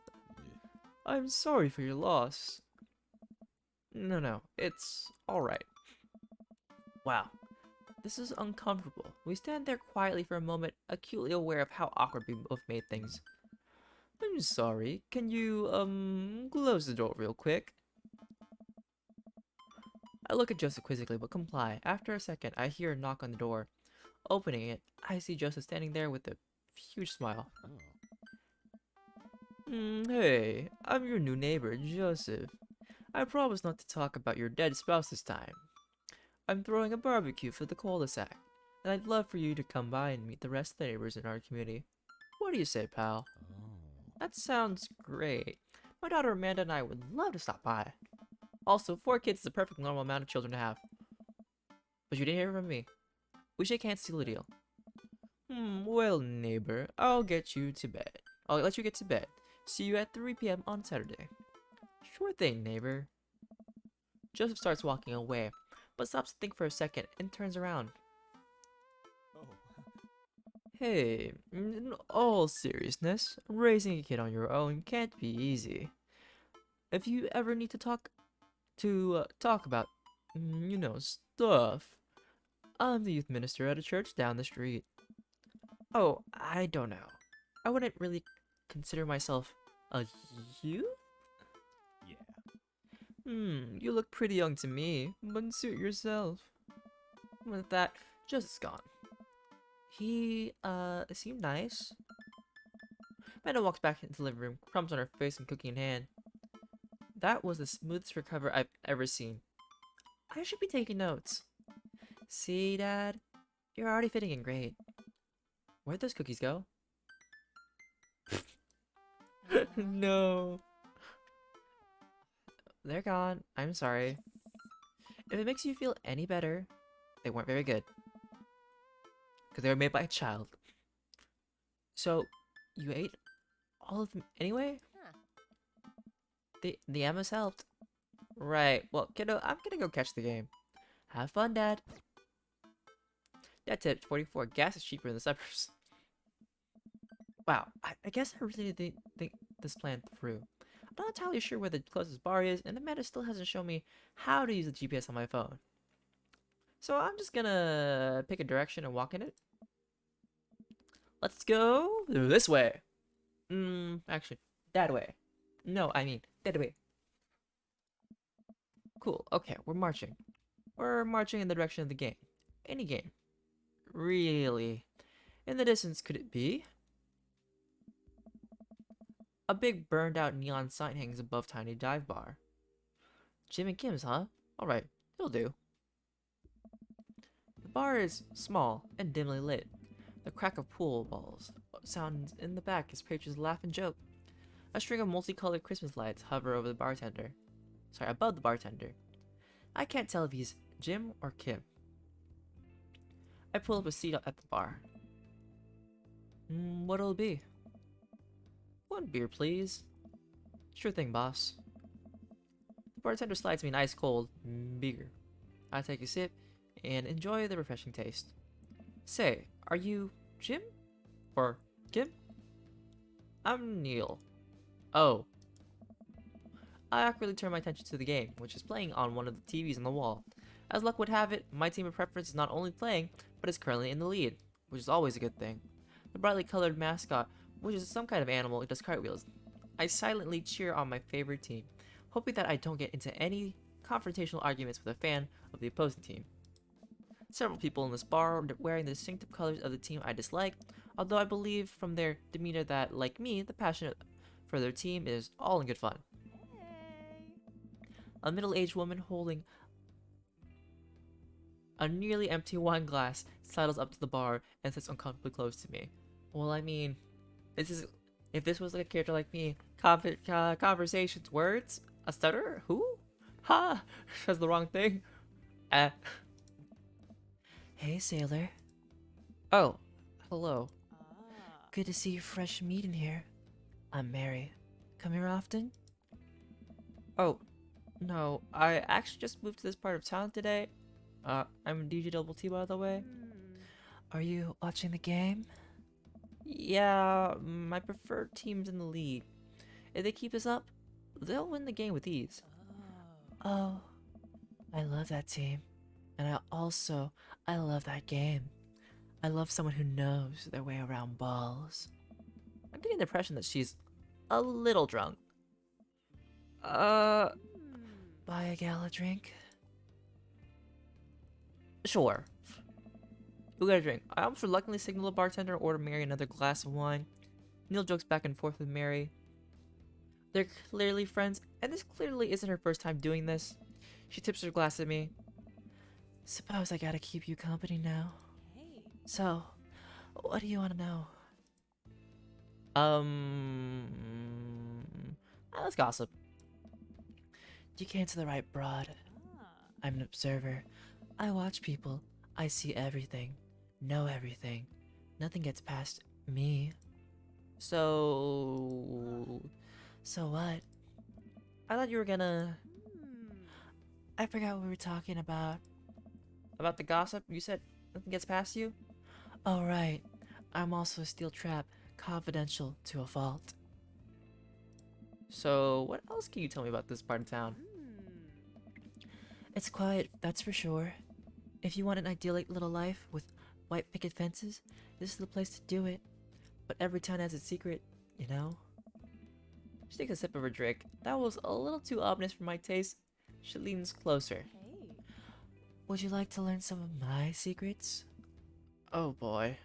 I'm sorry for your loss. No, it's alright. Wow. This is uncomfortable. We stand there quietly for a moment, acutely aware of how awkward we both made things. I'm sorry. Can you, close the door real quick? I look at Joseph quizzically, but comply. After a second, I hear a knock on the door. Opening it, I see Joseph standing there with a huge smile. Oh. Hey, I'm your new neighbor, Joseph. I promise not to talk about your dead spouse this time. I'm throwing a barbecue for the cul-de-sac, and I'd love for you to come by and meet the rest of the neighbors in our community. What do you say, pal? Oh. That sounds great. My daughter Amanda and I would love to stop by. Also, 4 kids is the perfect normal amount of children to have. But you didn't hear from me. We shake hands to seal the deal. Well, neighbor, I'll get you to bed. I'll let you get to bed. See you at 3 p.m. on Saturday. Sure thing, neighbor. Joseph starts walking away, but stops to think for a second and turns around. Oh. Hey, in all seriousness, raising a kid on your own can't be easy. If you ever need to talk about, stuff, I'm the youth minister at a church down the street. Oh, I don't know. I wouldn't really consider myself a youth? Yeah. You look pretty young to me, but suit yourself. With that, Joseph's gone. He, seemed nice. Amanda walks back into the living room, crumbs on her face and cookie in hand. That was the smoothest recovery I've ever seen. I should be taking notes. See, Dad? You're already fitting in great. Where'd those cookies go? No. They're gone. I'm sorry. If it makes you feel any better, they weren't very good. Because they were made by a child. So, you ate all of them anyway? Huh. The Emmas helped. Right. Well, kiddo, I'm gonna go catch the game. Have fun, Dad. Dad tipped 44. Gas is cheaper in the suburbs. Wow. I guess I really didn't think this plan through. I'm not entirely sure where the closest bar is, and Amanda still hasn't shown me how to use the GPS on my phone. So I'm just gonna pick a direction and walk in it. Let's go this way. Actually, that way. No, I mean, that way. Cool, okay, we're marching. We're marching in the direction of the game. Any game. Really. In the distance, could it be? A big burned out neon sign hangs above Tiny Dive Bar. Jim and Kim's, huh? Alright, it'll do. The bar is small and dimly lit. The crack of pool balls sounds in the back as patrons laugh and joke. A string of multicolored Christmas lights hover over the bartender. Sorry, above the bartender. I can't tell if he's Jim or Kim. I pull up a seat at the bar. What'll it be? 1 beer, please. Sure thing, boss. The bartender slides me an ice cold beer. I take a sip and enjoy the refreshing taste. Say, are you Jim? Or Kim? I'm Neil. Oh. I awkwardly turn my attention to the game, which is playing on one of the TVs on the wall. As luck would have it, my team of preference is not only playing, but is currently in the lead, which is always a good thing. The brightly colored mascot, which is some kind of animal, does cartwheels. I silently cheer on my favorite team, hoping that I don't get into any confrontational arguments with a fan of the opposing team. Several people in this bar are wearing the distinctive colors of the team I dislike, although I believe from their demeanor that, like me, the passion for their team is all in good fun. A middle-aged woman holding a nearly empty wine glass sidles up to the bar and sits uncomfortably close to me. Well, I mean, if this was like a character like me, conversations, words, a stutter, who? Ha! Says the wrong thing. Uh, hey, sailor. Oh, hello. Ah. Good to see your fresh meat in here. I'm Mary. Come here often? Oh, no. I actually just moved to this part of town today. I'm DjDoubleT, by the way. Hmm. Are you watching the game? Yeah, my preferred team's in the lead. If they keep this up, they'll win the game with ease. Oh. Oh, I love that team. And I love that game. I love someone who knows their way around balls. I'm getting the impression that she's a little drunk. Uh, Hmm. buy a gala drink? Sure. We'll get a drink. I almost reluctantly signal the bartender to order Mary another glass of wine. Neil jokes back and forth with Mary. They're clearly friends, and this clearly isn't her first time doing this. She tips her glass at me. Suppose I gotta keep you company now. Okay. So, what do you want to know? Let's gossip. You came to the right broad. Ah. I'm an observer. I watch people. I see everything. Know everything. Nothing gets past me. So... So what? I thought you were gonna... Hmm. I forgot what we were talking about. About the gossip? You said nothing gets past you? Oh, right. I'm also a steel trap, confidential to a fault. So, what else can you tell me about this part of town? Hmm. It's quiet, that's for sure. If you want an idyllic little life with white picket fences, this is the place to do it. But every town has its secret, you know? She takes a sip of her drink. That was a little too ominous for my taste. She leans closer. Okay. Would you like to learn some of my secrets? Oh boy.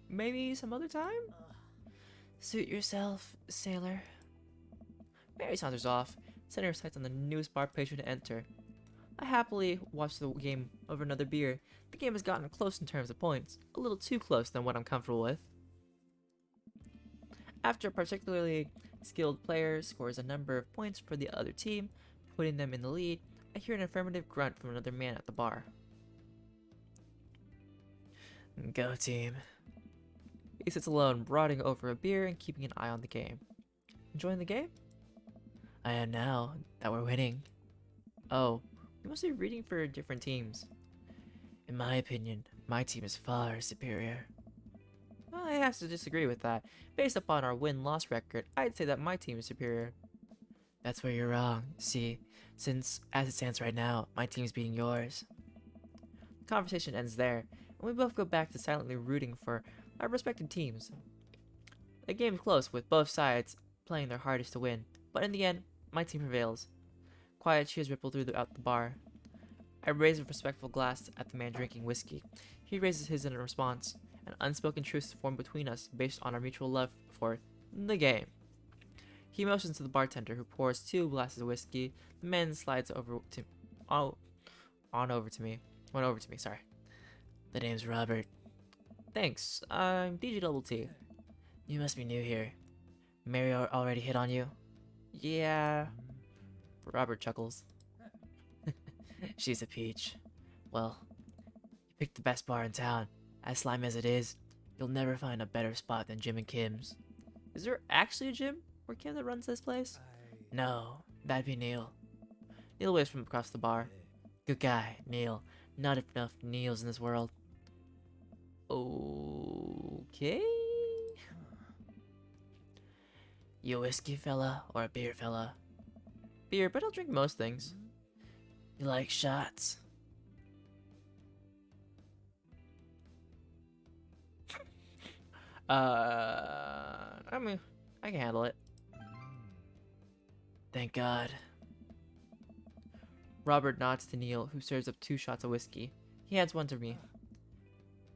Maybe some other time? Ugh. Suit yourself, sailor. Mary saunters off, setting her sights on the newest bar patron to enter. I happily watch the game over another beer. The game has gotten close in terms of points, a little too close than what I'm comfortable with. After a particularly skilled player scores a number of points for the other team, putting them in the lead, I hear an affirmative grunt from another man at the bar. Go team. He sits alone, brooding over a beer and keeping an eye on the game. Enjoying the game? I am now that we're winning. Oh, we must be rooting for different teams. In my opinion, my team is far superior. I have to disagree with that. Based upon our win-loss record, I'd say that my team is superior. That's where you're wrong. See, since as it stands right now, my team's beating yours. The conversation ends there, and we both go back to silently rooting for our respective teams. The game's close, with both sides playing their hardest to win, but in the end, my team prevails. Quiet cheers ripple throughout the bar. I raise a respectful glass at the man drinking whiskey. He raises his in response. An unspoken truce formed between us based on our mutual love for the game. He motions to the bartender, who pours 2 glasses of whiskey. The man slides over to on over to me. Went over to me, sorry. The name's Robert. Thanks. I'm DjDoubleT. You must be new here. Mary already hit on you? Yeah. Robert chuckles. She's a peach. Well, you picked the best bar in town. As slimy as it is, you'll never find a better spot than Jim and Kim's. Is there actually a Jim or Kim that runs this place? No, that'd be Neil. Neil waves from across the bar. Good guy, Neil. Not enough Neils in this world. Okay. You a whiskey fella or a beer fella? Beer, but I'll drink most things. You like shots? I mean, I can handle it. Thank God. Robert nods to Neil, who serves up 2 shots of whiskey. He hands one to me.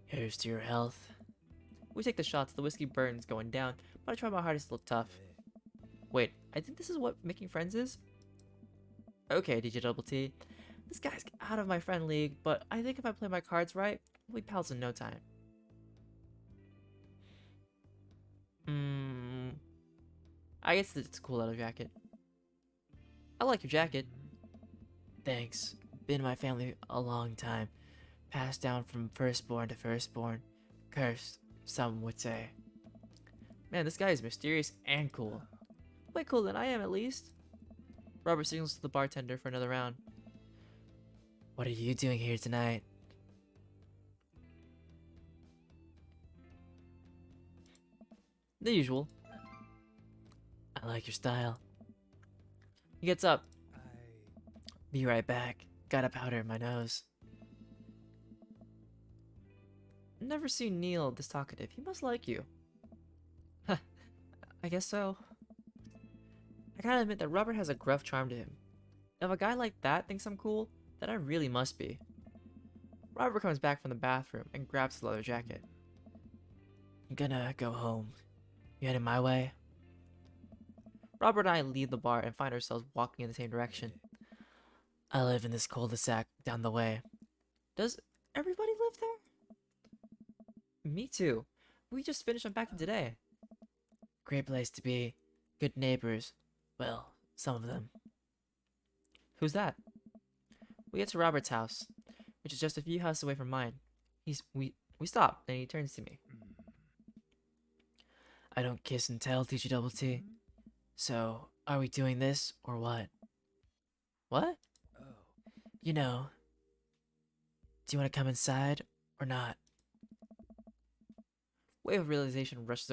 Here's to your health. We take the shots, the whiskey burns going down, but I try my hardest to look tough. Wait, I think this is what making friends is? Okay, DjDoubleT. This guy's out of my friend league, but I think if I play my cards right, we'll be pals in no time. I guess it's a cool leather jacket. I like your jacket. Thanks. Been in my family a long time. Passed down from firstborn to firstborn. Cursed, some would say. Man, this guy is mysterious and cool. Way cooler than I am, at least. Robert signals to the bartender for another round. What are you doing here tonight? The usual. I like your style. He gets up. Be right back. Got a powder in my nose. Never seen Neil this talkative. He must like you. Huh. I guess so. I gotta admit that Robert has a gruff charm to him. If a guy like that thinks I'm cool, then I really must be. Robert comes back from the bathroom and grabs his leather jacket. I'm gonna go home. You heading my way? Robert and I leave the bar and find ourselves walking in the same direction. I live in this cul-de-sac down the way. Does everybody live there? Me too. We just finished unpacking today. Great place to be. Good neighbors. Well, some of them. Who's that? We get to Robert's house, which is just a few houses away from mine. We stop, and he turns to me. I don't kiss and tell, DjDoubleT. So, are we doing this, or what? What? You know. Do you want to come inside, or not? Wave of realization rushes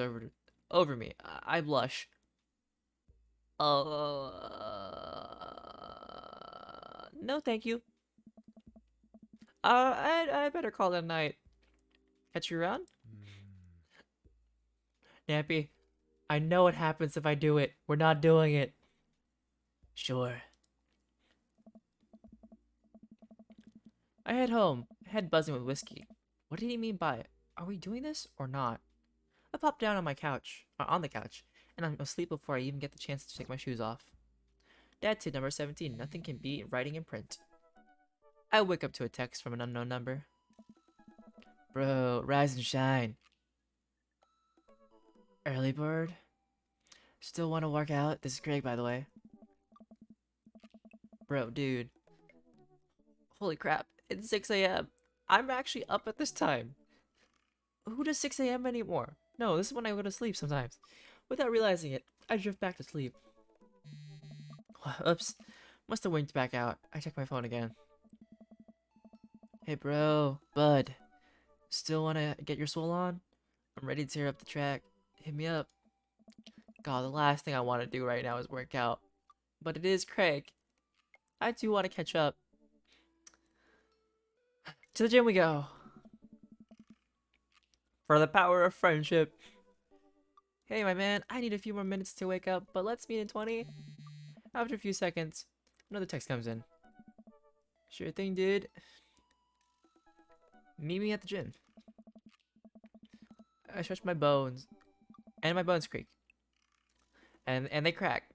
over me. I blush. No, thank you. I better call it a night. Catch you around? Nappy, I know what happens if I do it. We're not doing it. Sure. I head home, head buzzing with whiskey. What did he mean by it? Are we doing this or not? I pop down on the couch, and I'm asleep before I even get the chance to take my shoes off. Dad to number 17, nothing can beat writing in print. I wake up to a text from an unknown number. Bro, rise and shine. Early bird? Still want to work out? This is Craig, by the way. Bro, dude. Holy crap, it's 6 a.m. I'm actually up at this time. Who does 6 a.m. anymore? No, this is when I go to sleep sometimes. Without realizing it, I drift back to sleep. Oops. Must have winked back out. I check my phone again. Hey bro, bud. Still wanna get your swole on? I'm ready to tear up the track. Hit me up. God, the last thing I want to do right now is work out. But it is Craig. I do want to catch up. To the gym we go. For the power of friendship. Hey my man, I need a few more minutes to wake up, but let's meet in 20. After a few seconds, another text comes in. Sure thing, dude. Meet me at the gym. I stretch my bones. And my bones creak. And they crack.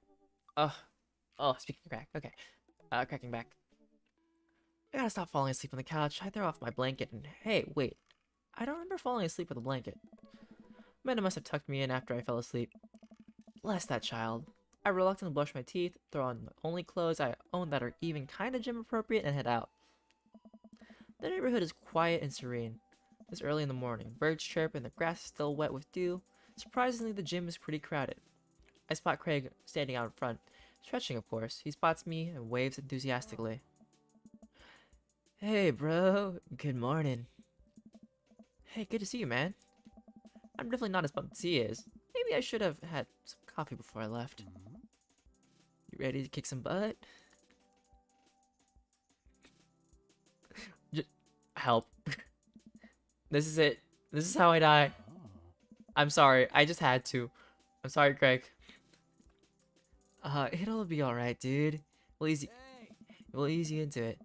Oh, speaking of crack. Okay. Cracking back. I gotta stop falling asleep on the couch. I throw off my blanket and hey, wait. I don't remember falling asleep with a blanket. Amanda must have tucked me in after I fell asleep. Bless that child. I reluctantly brush my teeth, throw on the only clothes I own that are even kinda gym appropriate, and head out. The neighborhood is quiet and serene. It's early in the morning. Birds chirp and the grass is still wet with dew. Surprisingly, the gym is pretty crowded. I spot Craig standing out in front, stretching of course. He spots me and waves enthusiastically. Hey bro, good morning. Hey, good to see you, man. I'm definitely not as pumped as he is. Maybe I should have had some coffee before I left. You ready to kick some butt? Just help. This is it. This is how I die. I'm sorry. I just had to. I'm sorry, Craig. It'll be alright, dude. We'll ease you into it.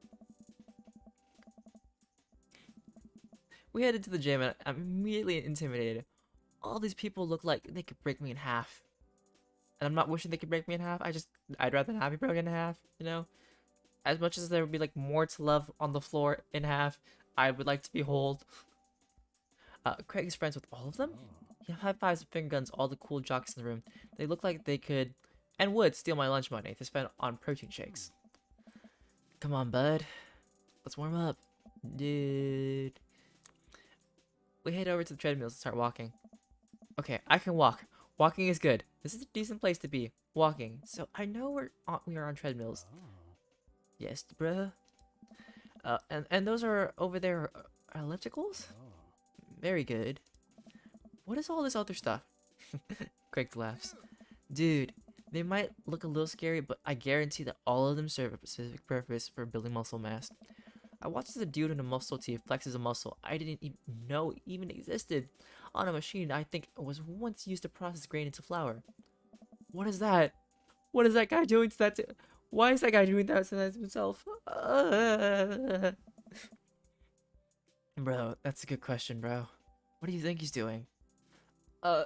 We headed to the gym and I'm immediately intimidated. All these people look like they could break me in half. And I'm not wishing they could break me in half. I'd rather not be broken in half, you know? As much as there would be like more to love on the floor in half, I would like to behold. Craig is friends with all of them? He high fives and finger guns all the cool jocks in the room. They look like they could and would steal my lunch money to spend on protein shakes. Come on, bud. Let's warm up. Dude. We head over to the treadmills and start walking. Okay, I can walk. Walking is good. This is a decent place to be. Walking. So I know we are on treadmills. Oh. Yes, bruh. And those are over there ellipticals? Oh. Very good. What is all this other stuff? Craig laughs. Dude, they might look a little scary, but I guarantee that all of them serve a specific purpose for building muscle mass. I watched as a dude in a muscle tee flexes a muscle I didn't even know even existed on a machine I think was once used to process grain into flour. What is that? What is that guy doing to that? Why is that guy doing that to himself? Bro, that's a good question, bro. What do you think he's doing? Uh,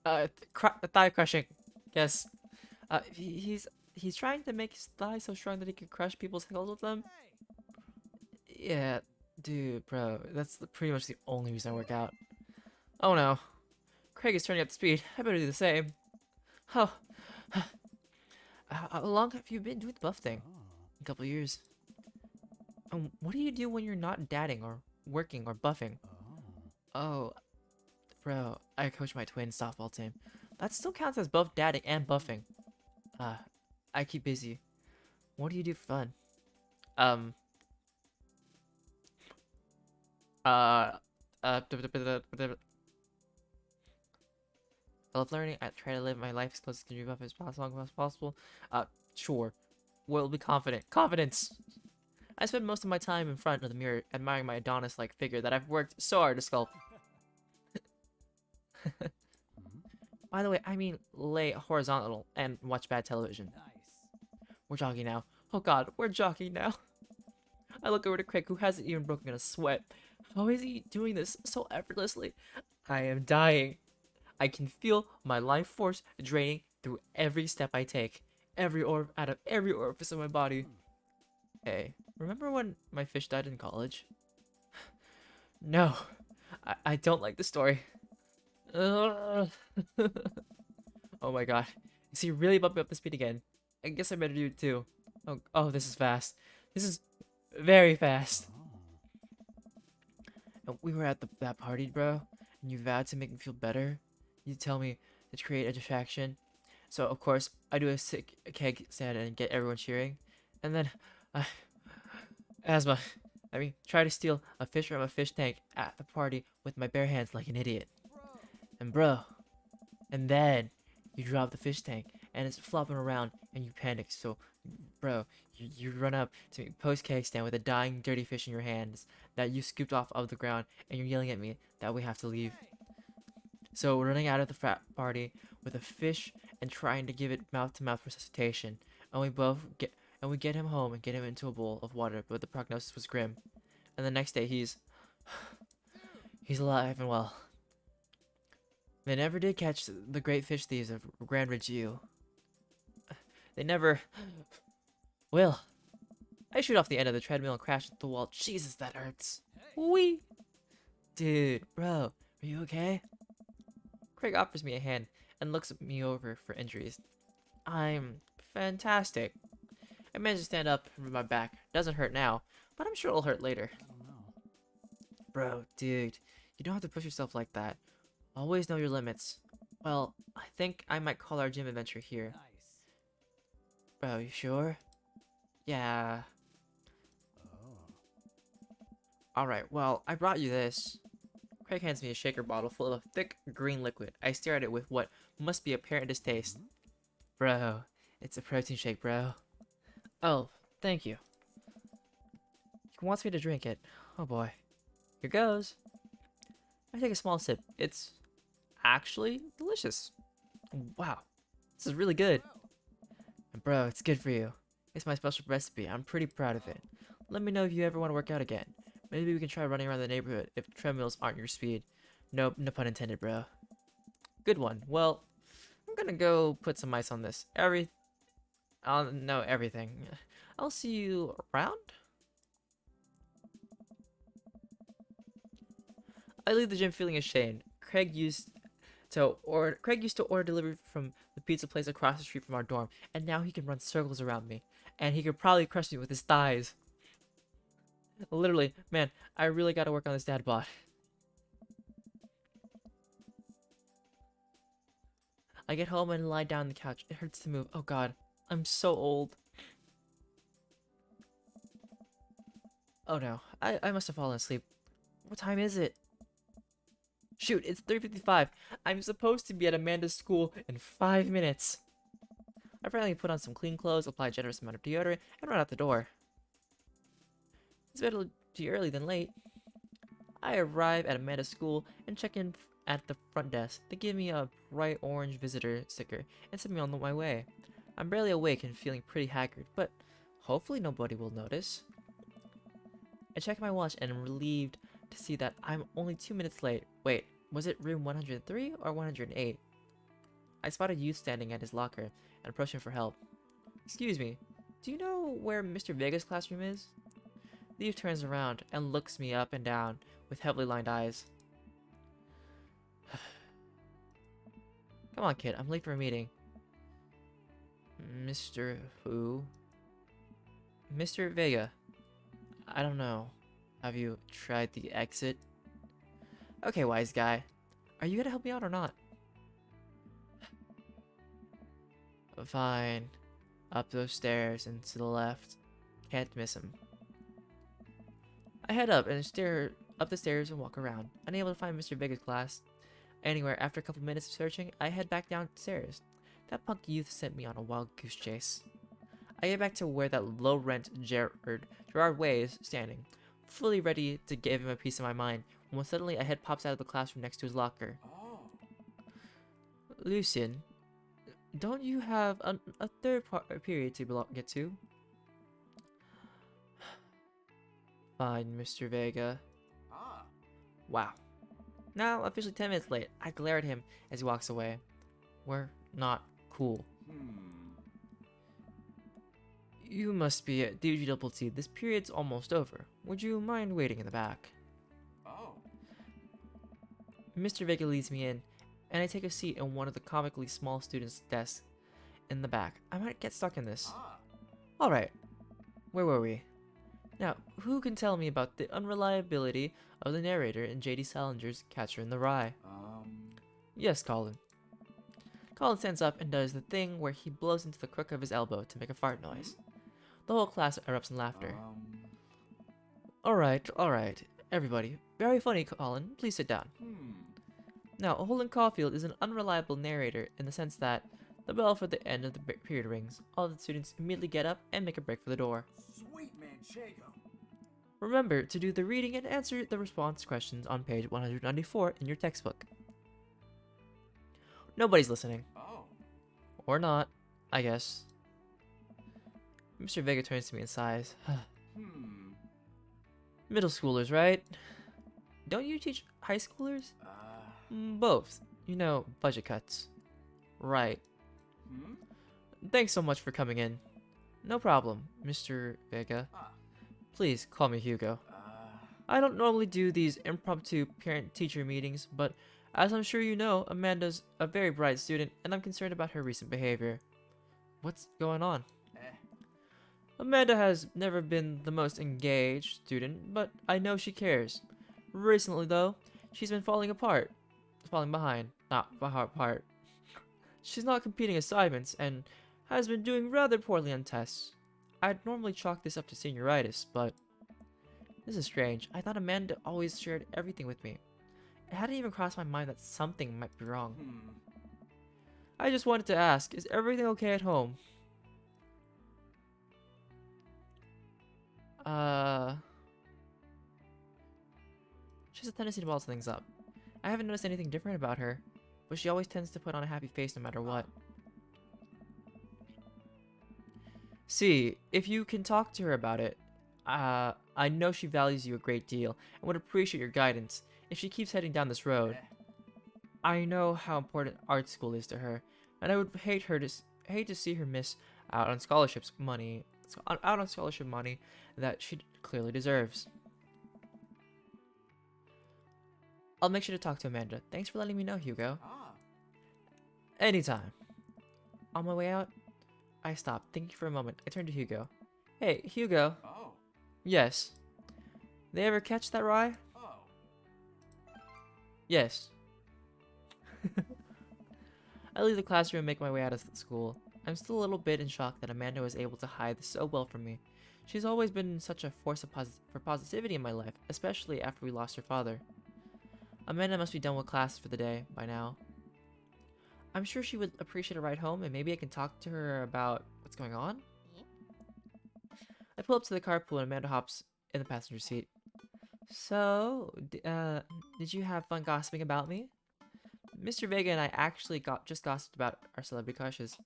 thigh crushing. Yes. He's trying to make his thighs so strong that he can crush people's skulls with them. Yeah, dude, bro, that's pretty much the only reason I work out. Oh no, Craig is turning up the speed. I better do the same. Oh, how long have you been doing the buff thing? Oh. A couple years. What do you do when you're not dadding or working or buffing? Oh. Oh, bro, I coach my twin softball team. That still counts as both dadding and buffing. I keep busy. What do you do for fun? I love learning. I try to live my life as close to the dream of as possible. Sure. Will be confident. Confidence! I spend most of my time in front of the mirror admiring my Adonis-like figure that I've worked so hard to sculpt. By the way, I mean lay horizontal and watch bad television. Nice. We're jogging now. Oh god, we're jogging now. I look over to Craig, who hasn't even broken a sweat. How is he doing this so effortlessly? I am dying. I can feel my life force draining through every step I take. Out of every orifice of my body. Hey, remember when my fish died in college? No, I don't like the story. Ugh. Oh my god. Is he really bumping up the speed again? I guess I better do it too. Oh, this is fast. This is very fast. And we were at that party, bro, and you vowed to make me feel better. You tell me to create a distraction. So, of course, I do a sick keg stand and get everyone cheering. And then, try to steal a fish from a fish tank at the party with my bare hands like an idiot. And then you drop the fish tank and it's flopping around and you panic. So, bro, you run up to me post-keg stand with a dying dirty fish in your hands that you scooped off of the ground and you're yelling at me that we have to leave. So we're running out of the frat party with a fish and trying to give it mouth-to-mouth resuscitation. And we get him home and get him into a bowl of water, but the prognosis was grim. And the next day he's alive and well. They never did catch the great fish thieves of Grand Ridge U. They never will. I shoot off the end of the treadmill and crash into the wall. Jesus, that hurts. Wee! Dude, bro, are you okay? Craig offers me a hand and looks at me over for injuries. I'm fantastic. I managed to stand up from my back. Doesn't hurt now, but I'm sure it'll hurt later. I don't know. Bro, dude, you don't have to push yourself like that. Always know your limits. Well, I think I might call our gym adventure here. Nice. Bro, you sure? Yeah. Oh. Alright, well, I brought you this. Craig hands me a shaker bottle full of a thick green liquid. I stare at it with what must be apparent distaste. Bro, it's a protein shake, bro. Oh, thank you. He wants me to drink it. Oh boy. Here goes. I take a small sip. It's actually delicious. Wow. This is really good. And bro, it's good for you. It's my special recipe. I'm pretty proud of it. Let me know if you ever want to work out again. Maybe we can try running around the neighborhood if treadmills aren't your speed. Nope, no pun intended, bro. Good one. Well, I'm gonna go put some ice on this. Everything. I'll see you around? I leave the gym feeling ashamed. Craig used Craig used to order delivery from the pizza place across the street from our dorm, and now he can run circles around me, and he could probably crush me with his thighs. Literally, man, I really gotta work on this dad bod. I get home and lie down on the couch. It hurts to move. Oh god, I'm so old. Oh no, I must have fallen asleep. What time is it? Shoot, it's 3:55. I'm supposed to be at Amanda's school in 5 minutes. I finally put on some clean clothes, apply a generous amount of deodorant, and run out the door. It's better to be early than late. I arrive at Amanda's school and check in at the front desk. They give me a bright orange visitor sticker and send me on my way. I'm barely awake and feeling pretty haggard, but hopefully nobody will notice. I check my watch and am relieved to see that I'm only 2 minutes late. Wait, was it room 103 or 108? I spot a youth standing at his locker and approach him for help. Excuse me, do you know where Mr. Vega's classroom is? The youth turns around and looks me up and down with heavily lined eyes. Come on, kid, I'm late for a meeting. Mr. Who? Mr. Vega. I don't know. Have you tried the exit? Okay, wise guy. Are you gonna help me out or not? Fine. Up those stairs and to the left. Can't miss him. I head up and stare up the stairs and walk around, unable to find Mr. Vega's class. Anywhere, after a couple minutes of searching, I head back downstairs. That punk youth sent me on a wild goose chase. I get back to where that low-rent Gerard Way is standing, fully ready to give him a piece of my mind, when suddenly a head pops out of the classroom next to his locker. Oh. Lucian, don't you have a third period to get to? Fine, Mr. Vega. Ah. Wow. Now, officially 10 minutes late, I glare at him as he walks away. We're not cool. You must be at DjDoubleT. This period's almost over. Would you mind waiting in the back? Oh. Mr. Vega leads me in, and I take a seat in one of the comically small students' desks in the back. I might get stuck in this. Ah. Alright. Where were we? Now, who can tell me about the unreliability of the narrator in J.D. Salinger's Catcher in the Rye? Yes, Colin. Colin stands up and does the thing where he blows into the crook of his elbow to make a fart noise. The whole class erupts in laughter. Alright, everybody. Very funny, Colin. Please sit down. Now, Holden Caulfield is an unreliable narrator in the sense that the bell for the end of the period rings. All the students immediately get up and make a break for the door. Sweet manchego. Remember to do the reading and answer the response questions on page 194 in your textbook. Nobody's listening. Oh. Or not, I guess. Mr. Vega turns to me and sighs. Middle schoolers, right? Don't you teach high schoolers? Both. You know, budget cuts. Right. Thanks so much for coming in. No problem, Mr. Vega. Please call me Hugo. I don't normally do these impromptu parent-teacher meetings, but as I'm sure you know, Amanda's a very bright student, and I'm concerned about her recent behavior. What's going on? Amanda has never been the most engaged student, but I know she cares. Recently, though, she's been falling behind. Not apart. She's not completing assignments, and has been doing rather poorly on tests. I'd normally chalk this up to senioritis, but this is strange. I thought Amanda always shared everything with me. It hadn't even crossed my mind that something might be wrong. I just wanted to ask, is everything okay at home? She has a tendency to bottle things up. I haven't noticed anything different about her, but she always tends to put on a happy face no matter what. See, if you can talk to her about it, I know she values you a great deal and would appreciate your guidance if she keeps heading down this road. I know how important art school is to her, and I would hate to see her miss out on scholarship money that she clearly deserves. I'll make sure to talk to Amanda. Thanks for letting me know, Hugo. Anytime. On my way out, I stopped, thinking for a moment. I turned to Hugo. Hey, Hugo. Oh. Yes. They ever catch that rye? Oh. Yes. I leave the classroom and make my way out of school. I'm still a little bit in shock that Amanda was able to hide this so well from me. She's always been such a force for positivity in my life, especially after we lost her father. Amanda must be done with class for the day by now. I'm sure she would appreciate a ride home, and maybe I can talk to her about what's going on? I pull up to the carpool and Amanda hops in the passenger seat. So, did you have fun gossiping about me? Mr. Vega and I actually just gossiped about our celebrity crushes.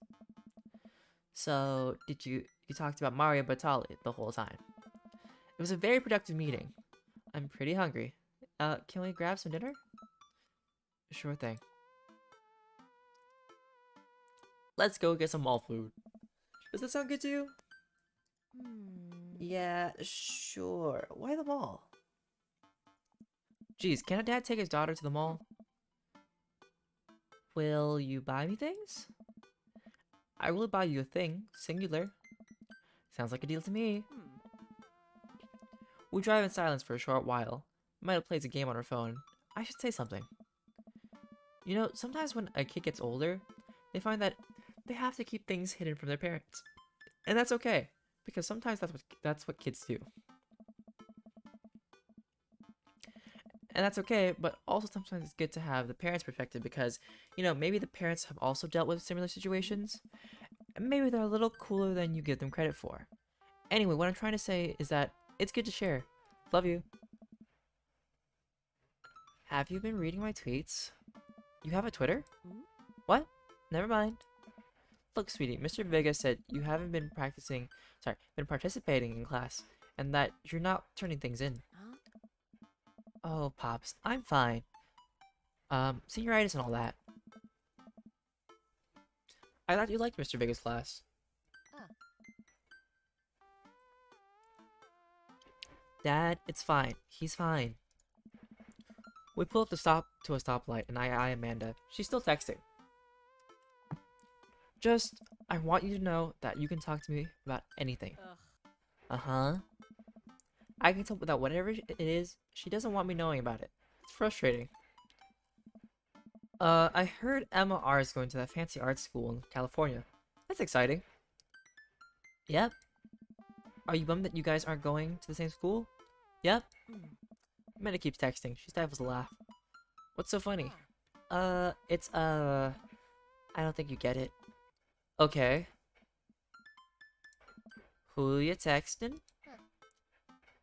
So, you talked about Mario Batali the whole time? It was a very productive meeting. I'm pretty hungry. Can we grab some dinner? Sure thing. Let's go get some mall food. Does that sound good to you? Yeah, sure. Why the mall? Geez, can a dad take his daughter to the mall? Will you buy me things? I will buy you a thing, singular. Sounds like a deal to me. We drive in silence for a short while. Maya plays a game on her phone. I should say something. You know, sometimes when a kid gets older, they find that they have to keep things hidden from their parents. And that's okay, because sometimes that's what kids do. And that's okay, but also sometimes it's good to have the parents' perspective because, you know, maybe the parents have also dealt with similar situations. And maybe they're a little cooler than you give them credit for. Anyway, what I'm trying to say is that it's good to share. Love you. Have you been reading my tweets? You have a Twitter? What? Never mind. Look, sweetie, Mr. Vega said you haven't been participating in class, and that you're not turning things in. Oh, Pops, I'm fine. Senioritis and all that. I thought you liked Mr. Vega's class. Dad, it's fine. He's fine. We pull up to a stoplight, and I eye Amanda. She's still texting. I want you to know that you can talk to me about anything. Uh-huh. I can tell that whatever it is, she doesn't want me knowing about it. It's frustrating. I heard Emma R is going to that fancy art school in California. That's exciting. Yep. Are you bummed that you guys aren't going to the same school? Yep. Amanda keeps texting. She stifles a laugh. What's so funny? I don't think you get it. Okay. Who you texting?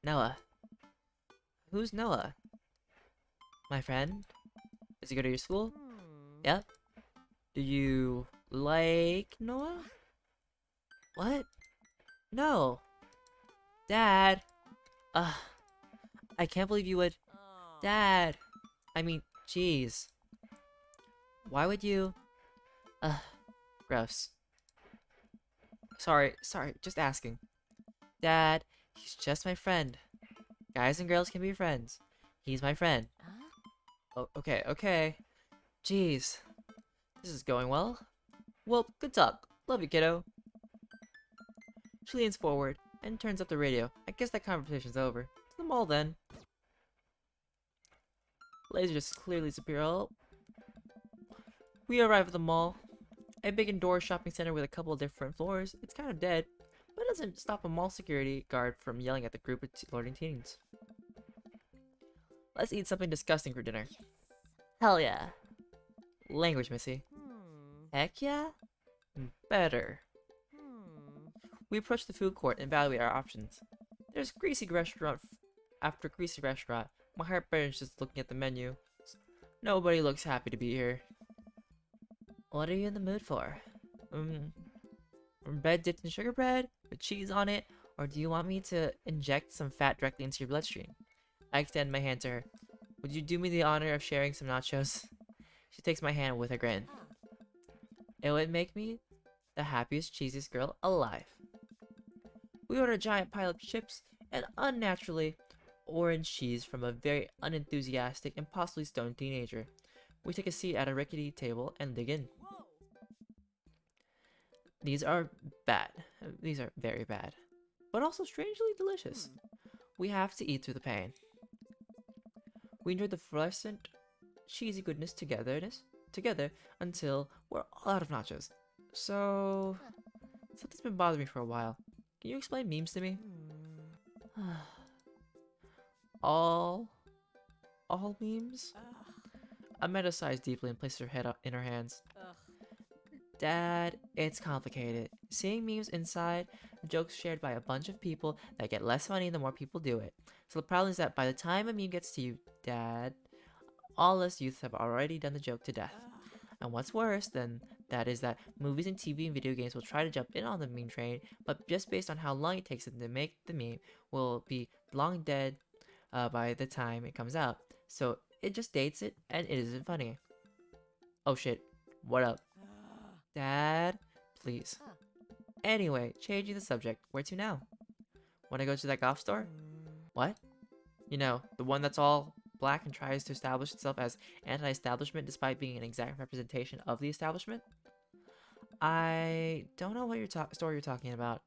Noah. Who's Noah? My friend? Does he go to your school? Yep. Do you like Noah? What? No. Dad. I can't believe you would. Dad. I mean, jeez. Why would you? Gross. Sorry, just asking. Dad, he's just my friend. Guys and girls can be friends. He's my friend. Oh, okay. Jeez. This is going well. Well, good talk. Love you, kiddo. She leans forward and turns up the radio. I guess that conversation's over. To the mall then. Laser is clearly superior. We arrive at the mall. A big indoor shopping center with a couple of different floors. It's kind of dead, but it doesn't stop a mall security guard from yelling at the group of flirting teens. Let's eat something disgusting for dinner. Hell yeah. Language, Missy. Heck yeah? Better. We approach the food court and evaluate our options. There's greasy restaurant after greasy restaurant. My heart burns just looking at the menu. Nobody looks happy to be here. What are you in the mood for? Bread dipped in sugar bread with cheese on it, or do you want me to inject some fat directly into your bloodstream? I extend my hand to her. Would you do me the honor of sharing some nachos? She takes my hand with a grin. It would make me the happiest, cheesiest girl alive. We order a giant pile of chips and unnaturally orange cheese from a very unenthusiastic and possibly stoned teenager. We take a seat at a rickety table and dig in. These are bad. These are very bad. But also strangely delicious. We have to eat through the pain. We enjoy the fluorescent, cheesy goodness together until we're all out of nachos. So, something's been bothering me for a while. Can you explain memes to me? all memes? Amanda sighs deeply and places her head up in her hands. Dad, it's complicated. Seeing memes inside, jokes shared by a bunch of people that get less funny the more people do it. So the problem is that by the time a meme gets to you, Dad, all us youths have already done the joke to death. And what's worse than that is that movies and TV and video games will try to jump in on the meme train, but just based on how long it takes them to make the meme, will be long dead by the time it comes out. So it just dates it, and it isn't funny. Oh shit, what up? Dad, please. Anyway, changing the subject, where to now? Wanna go to that golf store? What? You know, the one that's all black and tries to establish itself as anti-establishment despite being an exact representation of the establishment? I don't know what store you're talking about.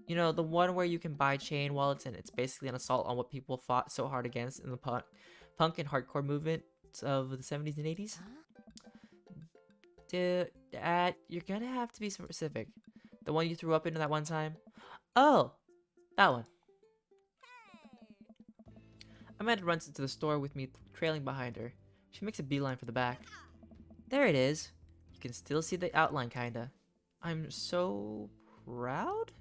You know, the one where you can buy chain wallets and it's basically an assault on what people fought so hard against in the punk and hardcore movement of the 70s and 80s? Dad, you're gonna have to be specific. The one you threw up into that one time? Oh, that one. Amanda runs into the store with me trailing behind her. She makes a beeline for the back. There it is. You can still see the outline, kinda. I'm so proud?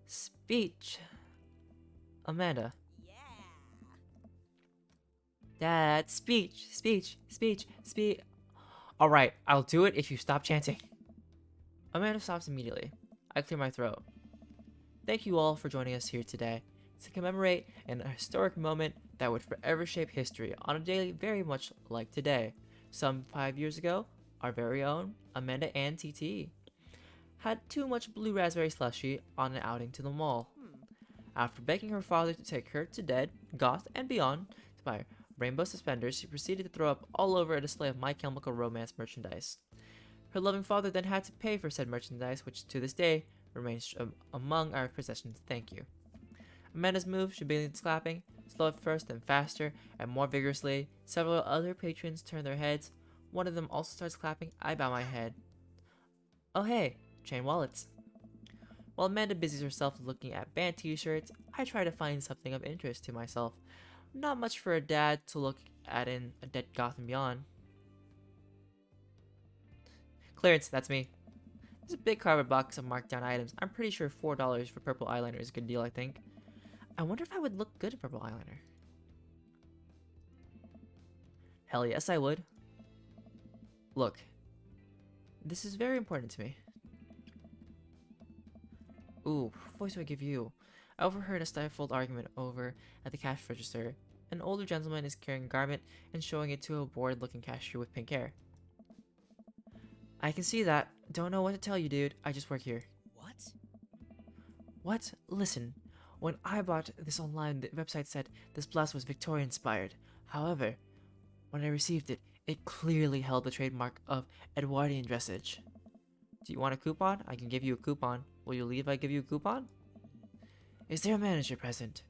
Speech. Amanda. Dad, speech. Alright, I'll do it if you stop chanting. Amanda stops immediately. I clear my throat. Thank you all for joining us here today to commemorate an historic moment that would forever shape history on a day very much like today. Some 5 years ago, our very own Amanda Ann TT had too much blue raspberry slushy on an outing to the mall. After begging her father to take her to Dead, Goth, and Beyond to buy rainbow suspenders, she proceeded to throw up all over a display of My Chemical Romance merchandise. Her loving father then had to pay for said merchandise, which to this day remains among our possessions. Thank you. Amanda's move, she begins clapping, slow at first, then faster and more vigorously. Several other patrons turn their heads. One of them also starts clapping. I bow my head. Oh hey, chain wallets. While Amanda busies herself looking at band t-shirts, I try to find something of interest to myself. Not much for a dad to look at in a Dead Goth and Beyond. Clearance, that's me. There's a big cardboard box of marked down items. I'm pretty sure $4 for purple eyeliner is a good deal, I think. I wonder if I would look good in purple eyeliner. Hell yes, I would. Look, this is very important to me. Ooh, what voice do I give you? I overheard a stifled argument over at the cash register. An older gentleman is carrying a garment and showing it to a bored-looking cashier with pink hair. I can see that. Don't know what to tell you, dude. I just work here. What? What? Listen. When I bought this online, the website said this blouse was Victorian-inspired. However, when I received it, it clearly held the trademark of Edwardian dressage. Do you want a coupon? I can give you a coupon. Will you leave if I give you a coupon? Is there a manager present?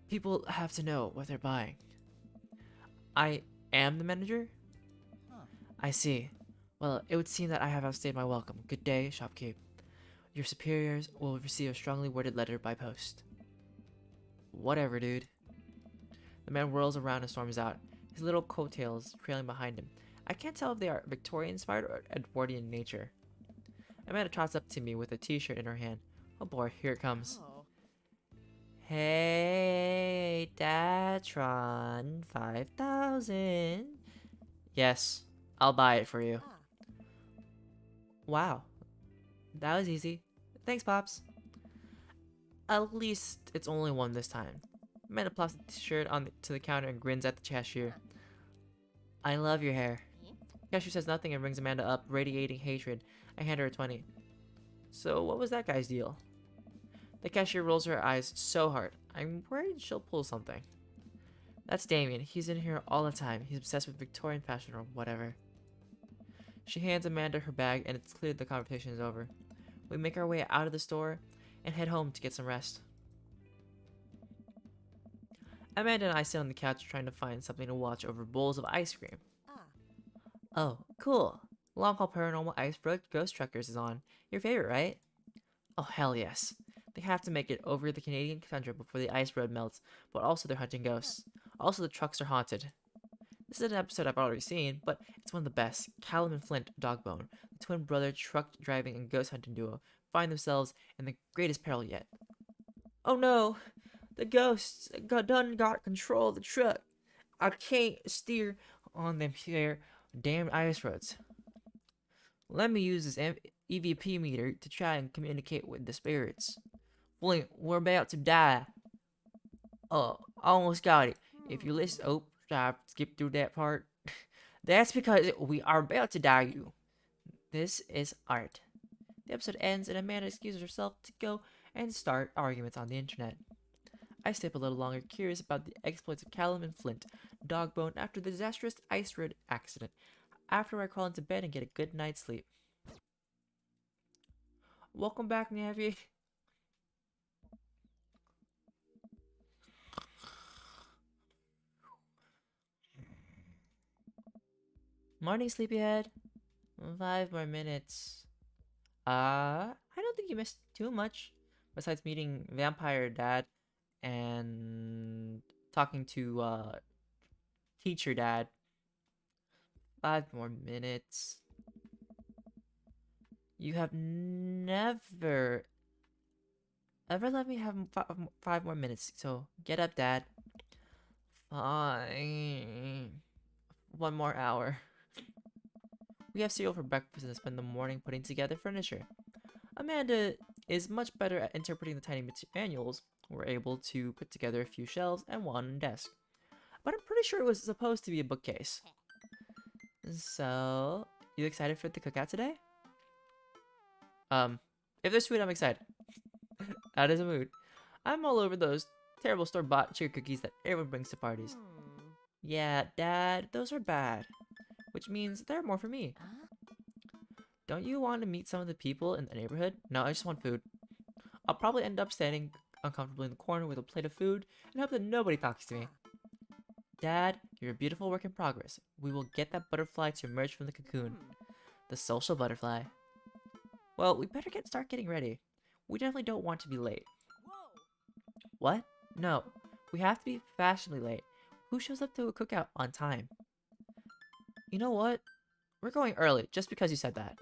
People have to know what they're buying. I am the manager? Huh. I see. Well, it would seem that I have outstayed my welcome. Good day, shopkeep. Your superiors will receive a strongly worded letter by post. Whatever, dude. The man whirls around and storms out, his little coattails trailing behind him. I can't tell if they are Victorian-inspired or Edwardian in nature. Amanda trots up to me with a t-shirt in her hand. Oh boy, here it comes. Oh. Hey, Datron 5000. Yes, I'll buy it for you. Wow, that was easy. Thanks, Pops. At least it's only one this time. Amanda plops the t-shirt to the counter and grins at the cashier. I love your hair. Cashier says nothing and rings Amanda up, radiating hatred. I hand her a 20. So what was that guy's deal? The cashier rolls her eyes so hard. I'm worried she'll pull something. That's Damien. He's in here all the time. He's obsessed with Victorian fashion or whatever. She hands Amanda her bag, and it's clear the conversation is over. We make our way out of the store and head home to get some rest. Amanda and I sit on the couch trying to find something to watch over bowls of ice cream. Oh, cool. Long Haul Paranormal Ice Road Ghost Truckers is on. Your favorite, right? Oh, hell yes. They have to make it over the Canadian tundra before the ice road melts, but also they're hunting ghosts. Also, the trucks are haunted. This is an episode I've already seen, but it's one of the best. Callum and Flint Dogbone, the twin brother truck driving and ghost hunting duo, find themselves in the greatest peril yet. Oh no! The ghosts got control of the truck. I can't steer on them here damn ice roads. Let me use this EVP meter to try and communicate with the spirits. Flint, we're about to die. Oh, almost got it. If you listen, oh, I skipped through that part. That's because we are about to die, you. This is art. The episode ends and Amanda excuses herself to go and start arguments on the internet. I stay up a little longer, curious about the exploits of Callum and Flint, Dogbone, after the disastrous ice road accident, after I crawl into bed and get a good night's sleep. Welcome back, Navi. Morning, sleepyhead. 5 more minutes. I don't think you missed too much, besides meeting Vampire Dad and talking to Teacher Dad. 5 more minutes. You have never ever let me have 5 more minutes, so get up, Dad. Fine. 1 more hour. We have cereal for breakfast and spend the morning putting together furniture. Amanda is much better at interpreting the tiny manuals. We're able to put together a few shelves and one desk. But I'm pretty sure it was supposed to be a bookcase. So, you excited for the cookout today? If there's food, I'm excited. Out of the mood. I'm all over those terrible store-bought cheer cookies that everyone brings to parties. Yeah, Dad, those are bad. Which means there are more for me. Don't you want to meet some of the people in the neighborhood? No, I just want food. I'll probably end up standing uncomfortably in the corner with a plate of food and hope that nobody talks to me. Dad, you're a beautiful work in progress. We will get that butterfly to emerge from the cocoon. The social butterfly. Well, we better start getting ready. We definitely don't want to be late. What? No. We have to be fashionably late. Who shows up to a cookout on time? You know what? We're going early, just because you said that.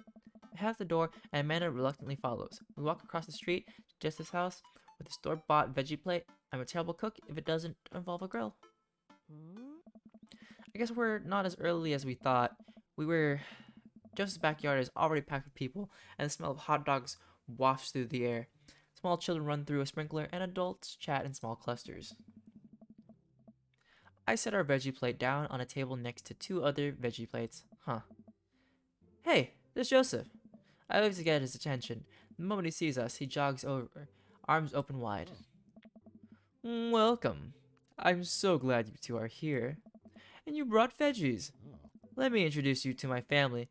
I have the door, and Amanda reluctantly follows. We walk across the street to Jess's house with a store-bought veggie plate. I'm a terrible cook if it doesn't involve a grill. I guess we're not as early as we thought. Jess's backyard is already packed with people, and the smell of hot dogs wafts through the air. Small children run through a sprinkler, and adults chat in small clusters. I set our veggie plate down on a table next to 2 other veggie plates. Hey, there's Joseph. I wave to get his attention. The moment he sees us, he jogs over, arms open wide. Welcome. I'm so glad you two are here. And you brought veggies. Let me introduce you to my family.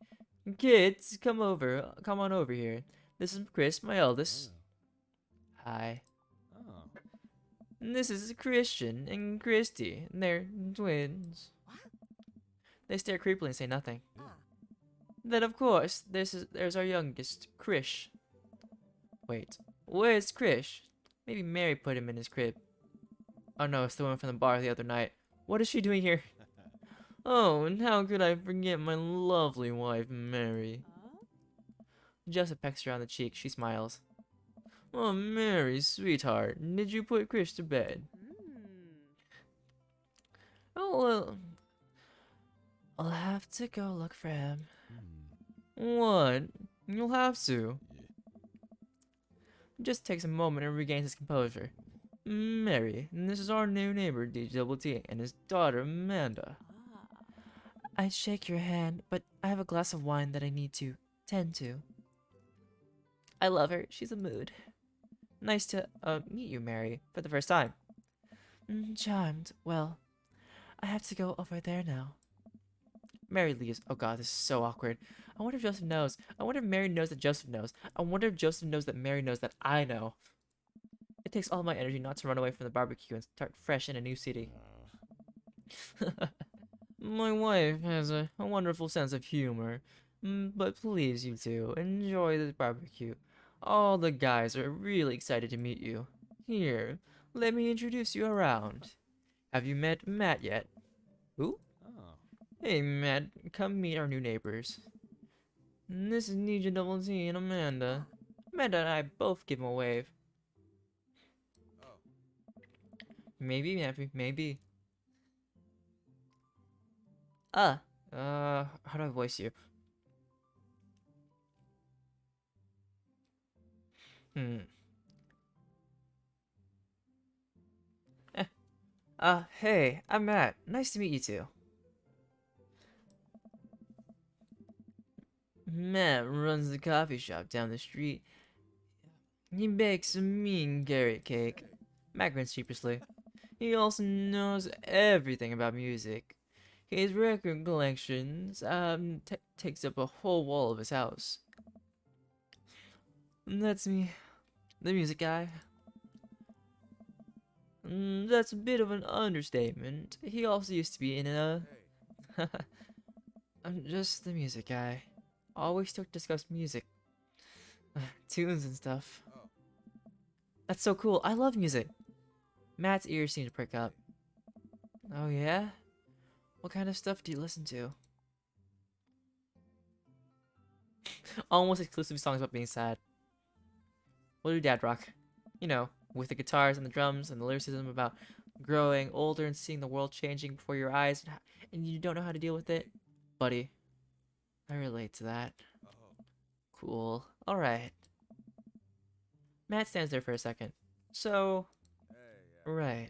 Kids, come on over here. This is Chris, my eldest. Hi. And this is Christian and Christy. They're twins. They stare creepily and say nothing. Then, of course, there's our youngest, Krish. Wait, where's Krish? Maybe Mary put him in his crib. Oh no, it's the woman from the bar the other night. What is she doing here? Oh, and how could I forget my lovely wife, Mary? Joseph pecks her on the cheek. She smiles. Oh, Mary, sweetheart, did you put Krish to bed? Oh, well, I'll have to go look for him. What? You'll have to. Just takes a moment and regains his composure. Mary, this is our new neighbor, DjDoubleT, and his daughter, Amanda. I'd shake your hand, but I have a glass of wine that I need to tend to. I love her. She's a mood. Nice to, meet you, Mary, for the first time. Charmed. Well, I have to go over there now. Mary leaves. Oh god, this is so awkward. I wonder if Joseph knows. I wonder if Mary knows that Joseph knows. I wonder if Joseph knows that Mary knows that I know. It takes all my energy not to run away from the barbecue and start fresh in a new city. My wife has a wonderful sense of humor. But please, you two, enjoy this barbecue. All the guys are really excited to meet you. Here, let me introduce you around. Have you met Matt yet? Who? Oh. Hey, Matt, come meet our new neighbors. This is DjDoubleT and Amanda. Amanda and I both give him a wave. Oh. Maybe, maybe. How do I voice you? Eh. Hey, I'm Matt. Nice to meet you too. Matt runs the coffee shop down the street. He bakes a mean carrot cake. Matt grins sheepishly. He also knows everything about music. His record collections takes up a whole wall of his house. That's me, the music guy. That's a bit of an understatement. He also used to be in a... Hey. I'm just the music guy. Always to discuss music. Tunes and stuff. Oh. That's so cool. I love music. Matt's ears seem to prick up. Oh yeah? What kind of stuff do you listen to? Almost exclusive songs about being sad. What do Dad rock? You know, with the guitars and the drums and the lyricism about growing older and seeing the world changing before your eyes and you don't know how to deal with it. Buddy, I relate to that. Oh. Cool. Alright. Matt stands there for a second. So, Hey. Yeah. right.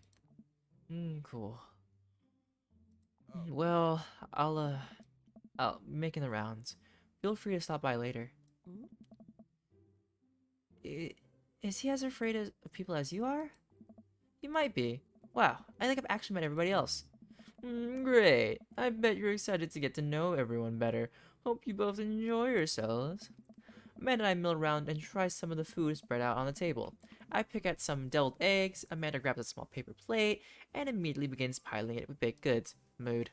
Cool. Oh. Well, I'll making the rounds. Feel free to stop by later. Hmm? Is he as afraid of people as you are? He might be. Wow, I think I've actually met everybody else. Great. I bet you're excited to get to know everyone better. Hope you both enjoy yourselves. Amanda and I mill around and try some of the food spread out on the table. I pick out some deviled eggs, Amanda grabs a small paper plate, and immediately begins piling it with baked goods. Mood.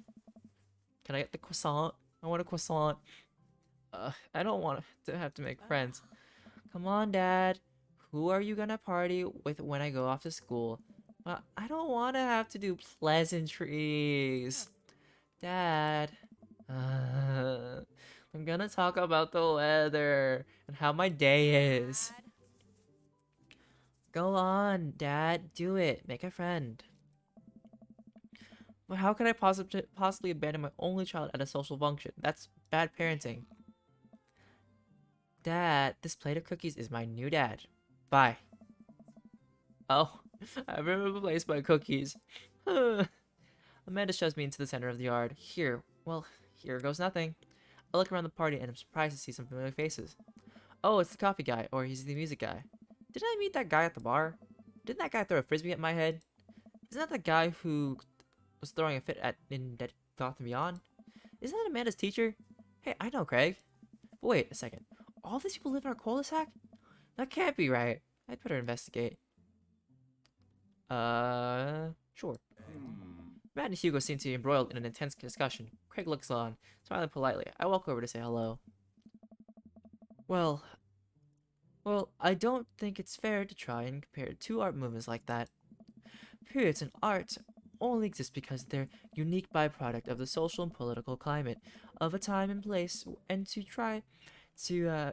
Can I get the croissant? I want a croissant. I don't want to have to make friends. Come on, Dad. Who are you gonna party with when I go off to school? I don't want to have to do pleasantries. Dad. I'm gonna talk about the weather and how my day is. Dad? Go on, Dad. Do it. Make a friend. But how could I possibly abandon my only child at a social function? That's bad parenting. Dad, this plate of cookies is my new dad. Bye. Oh, I've been replaced by cookies. Amanda shoves me into the center of the yard. Here goes nothing. I look around the party and I'm surprised to see some familiar faces. Oh, it's the coffee guy, or he's the music guy. Didn't I meet that guy at the bar? Didn't that guy throw a frisbee at my head? Isn't that the guy who was throwing a fit in Dead Gotham Beyond? Isn't that Amanda's teacher? Hey, I know Craig. But wait a second. All these people live in our cul-de-sac? That can't be right. I'd better investigate. Sure. Matt and Hugo seem to be embroiled in an intense discussion. Craig looks on, smiling politely. I walk over to say hello. Well, I don't think it's fair to try and compare two art movements like that. Periods in art only exist because they're unique byproduct of the social and political climate of a time and place, and to try to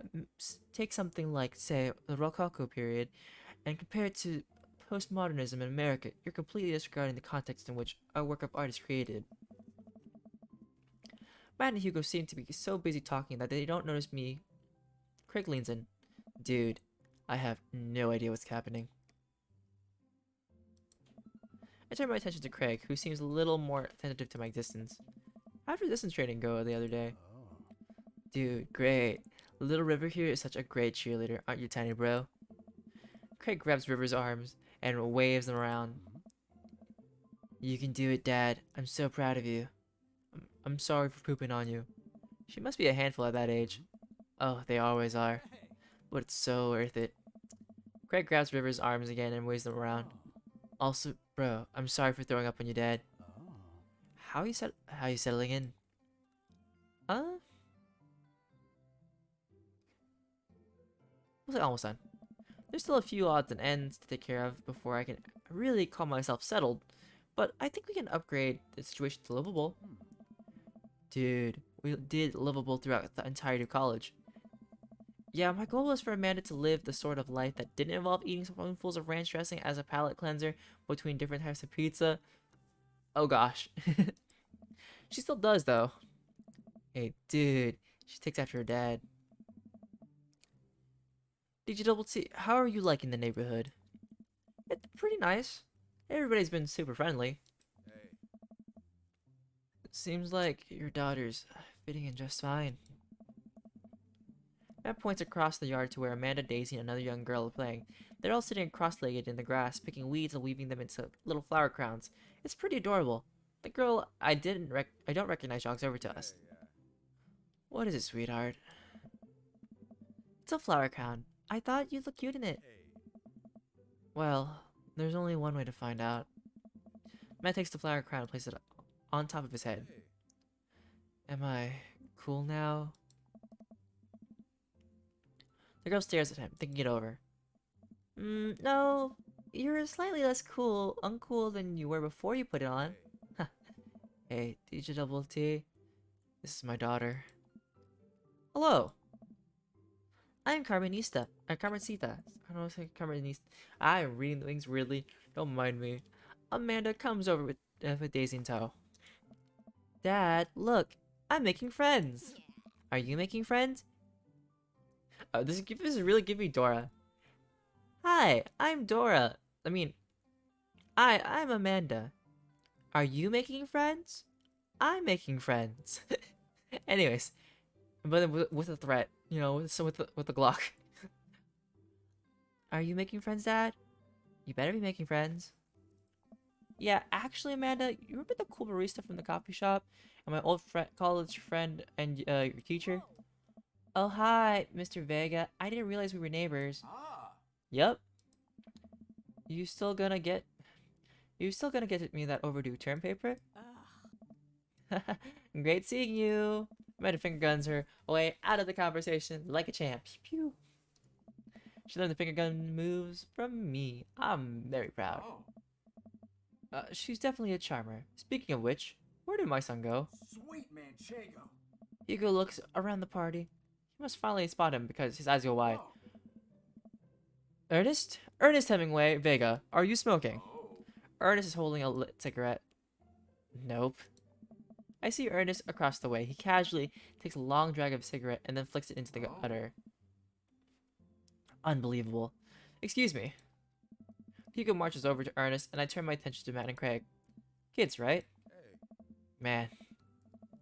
take something like, say, the Rococo period and compare it to postmodernism in America, you're completely disregarding the context in which a work of art is created. Matt and Hugo seem to be so busy talking that they don't notice me. Craig leans in. Dude, I have no idea what's happening. I turn my attention to Craig, who seems a little more attentive to my existence. How'd resistance training go the other day? Dude, great. Little River here is such a great cheerleader, aren't you, tiny bro? Craig grabs River's arms and waves them around. You can do it, Dad. I'm so proud of you. I'm sorry for pooping on you. She must be a handful at that age. Oh, they always are. But it's so worth it. Craig grabs River's arms again and waves them around. Also, bro, I'm sorry for throwing up on your dad. Oh. How you settling in? Was almost done. There's still a few odds and ends to take care of before I can really call myself settled, but I think we can upgrade the situation to livable. Dude, we did livable throughout the entirety of college. Yeah, my goal was for Amanda to live the sort of life that didn't involve eating spoonfuls of ranch dressing as a palate cleanser between different types of pizza. Oh gosh. She still does though. Hey, dude, she takes after her dad. DjDoubleT, how are you liking the neighborhood? It's pretty nice. Everybody's been super friendly. Hey. Seems like your daughter's fitting in just fine. Matt points across the yard to where Amanda, Daisy, and another young girl are playing. They're all sitting cross-legged in the grass, picking weeds and weaving them into little flower crowns. It's pretty adorable. The girl I don't recognize jogs over to us. Hey, What is it, sweetheart? It's a flower crown. I thought you'd look cute in it. hey. Well, there's only one way to find out. Matt takes the flower crown and places it on top of his head. Hey. Am I cool now? The girl stares at him, thinking it over. No, you're slightly less uncool than you were before you put it on. Hey, DjDoubleT, this is my daughter. Hello. I'm Carmencita. I don't know if I say Carmencita. I'm reading the things weirdly. Don't mind me. Amanda comes over with Daisy in tow. Dad, look, I'm making friends. Are you making friends? This is really giving me Dora. Hi, I'm Dora. I'm Amanda. Are you making friends? I'm making friends. Anyways, but then with a threat, you know, with the Glock. Are you making friends, Dad? You better be making friends. Yeah, actually, Amanda, you remember the cool barista from the coffee shop and my old college friend and your teacher? Oh, hi, Mr. Vega. I didn't realize we were neighbors. Ah. Yup. You still gonna get me that overdue term paper? Ugh. Great seeing you. Amanda finger guns her way out of the conversation like a champ. Pew pew. She learned the finger gun moves from me. I'm very proud. Oh. She's definitely a charmer. Speaking of which, where did my son go? Sweet Manchego. Hugo looks around the party. He must finally spot him because his eyes go wide. Oh. Ernest? Ernest Hemingway Vega, are you smoking? Oh. Ernest is holding a lit cigarette. Nope. I see Ernest across the way. He casually takes a long drag of a cigarette and then flicks it into the gutter. Unbelievable. Excuse me. Hugo marches over to Ernest, and I turn my attention to Matt and Craig. Kids, right? Hey. Man,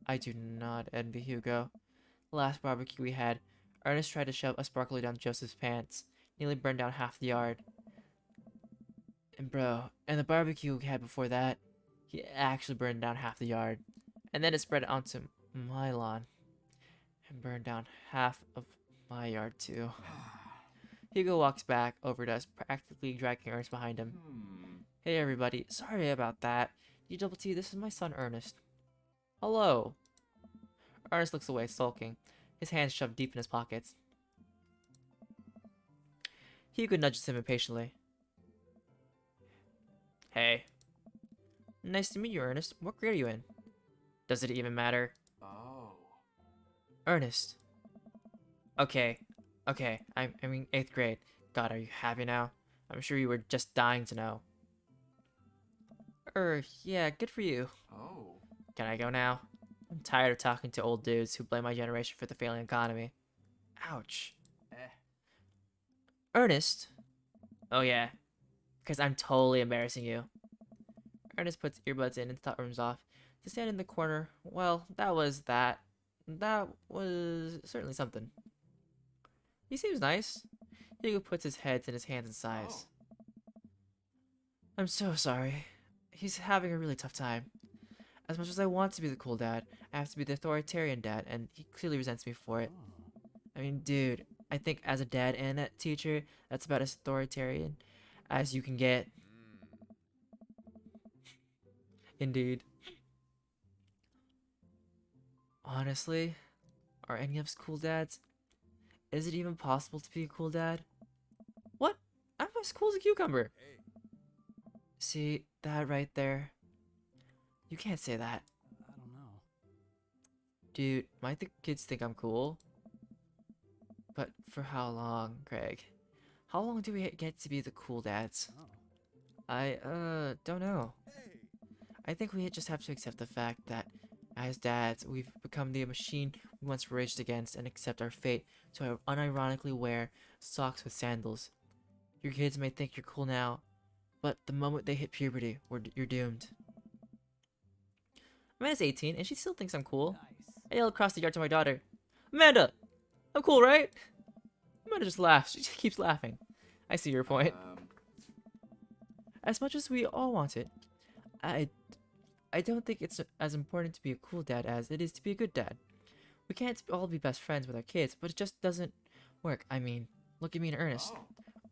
I do not envy Hugo. The last barbecue we had, Ernest tried to shove a sparkler down Joseph's pants, nearly burned down half the yard. And the barbecue we had before that, he actually burned down half the yard. And then it spread onto my lawn, and burned down half of my yard too. Hugo walks back over to us, practically dragging Ernest behind him. Hey everybody, sorry about that. DjDoubleT, this is my son Ernest. Hello. Ernest looks away, sulking, his hands shoved deep in his pockets. Hugo nudges him impatiently. Hey. Nice to meet you, Ernest. What grade are you in? Does it even matter? Oh. Ernest. Okay. I mean 8th grade. God, are you happy now? I'm sure you were just dying to know. Yeah, good for you. Oh. Can I go now? I'm tired of talking to old dudes who blame my generation for the failing economy. Ouch. Eh. Ernest? Oh yeah. Because I'm totally embarrassing you. Ernest puts earbuds in and thumbs off. To stand in the corner, well, that was that. That was certainly something. He seems nice. Hugo puts his head in his hands and sighs. Oh. I'm so sorry. He's having a really tough time. As much as I want to be the cool dad, I have to be the authoritarian dad, and he clearly resents me for it. I mean, dude, I think as a dad and a teacher, that's about as authoritarian as you can get. Indeed. Honestly, are any of us cool dads? Is it even possible to be a cool dad? What? I'm as cool as a cucumber. Hey. See, that right there? You can't say that. I don't know. Dude, might the kids think I'm cool? But for how long, Craig? How long do we get to be the cool dads? Oh. I, don't know. Hey. I think we just have to accept the fact that, as dads, we've become the machine we once raged against and accept our fate to unironically wear socks with sandals. Your kids may think you're cool now, but the moment they hit puberty, you're doomed. Amanda's 18, and she still thinks I'm cool. Nice. I yell across the yard to my daughter, Amanda! I'm cool, right? Amanda just laughs. She just keeps laughing. I see your point. As much as we all want it, I don't think it's as important to be a cool dad as it is to be a good dad. We can't all be best friends with our kids, but it just doesn't work. I mean, look at me in earnest.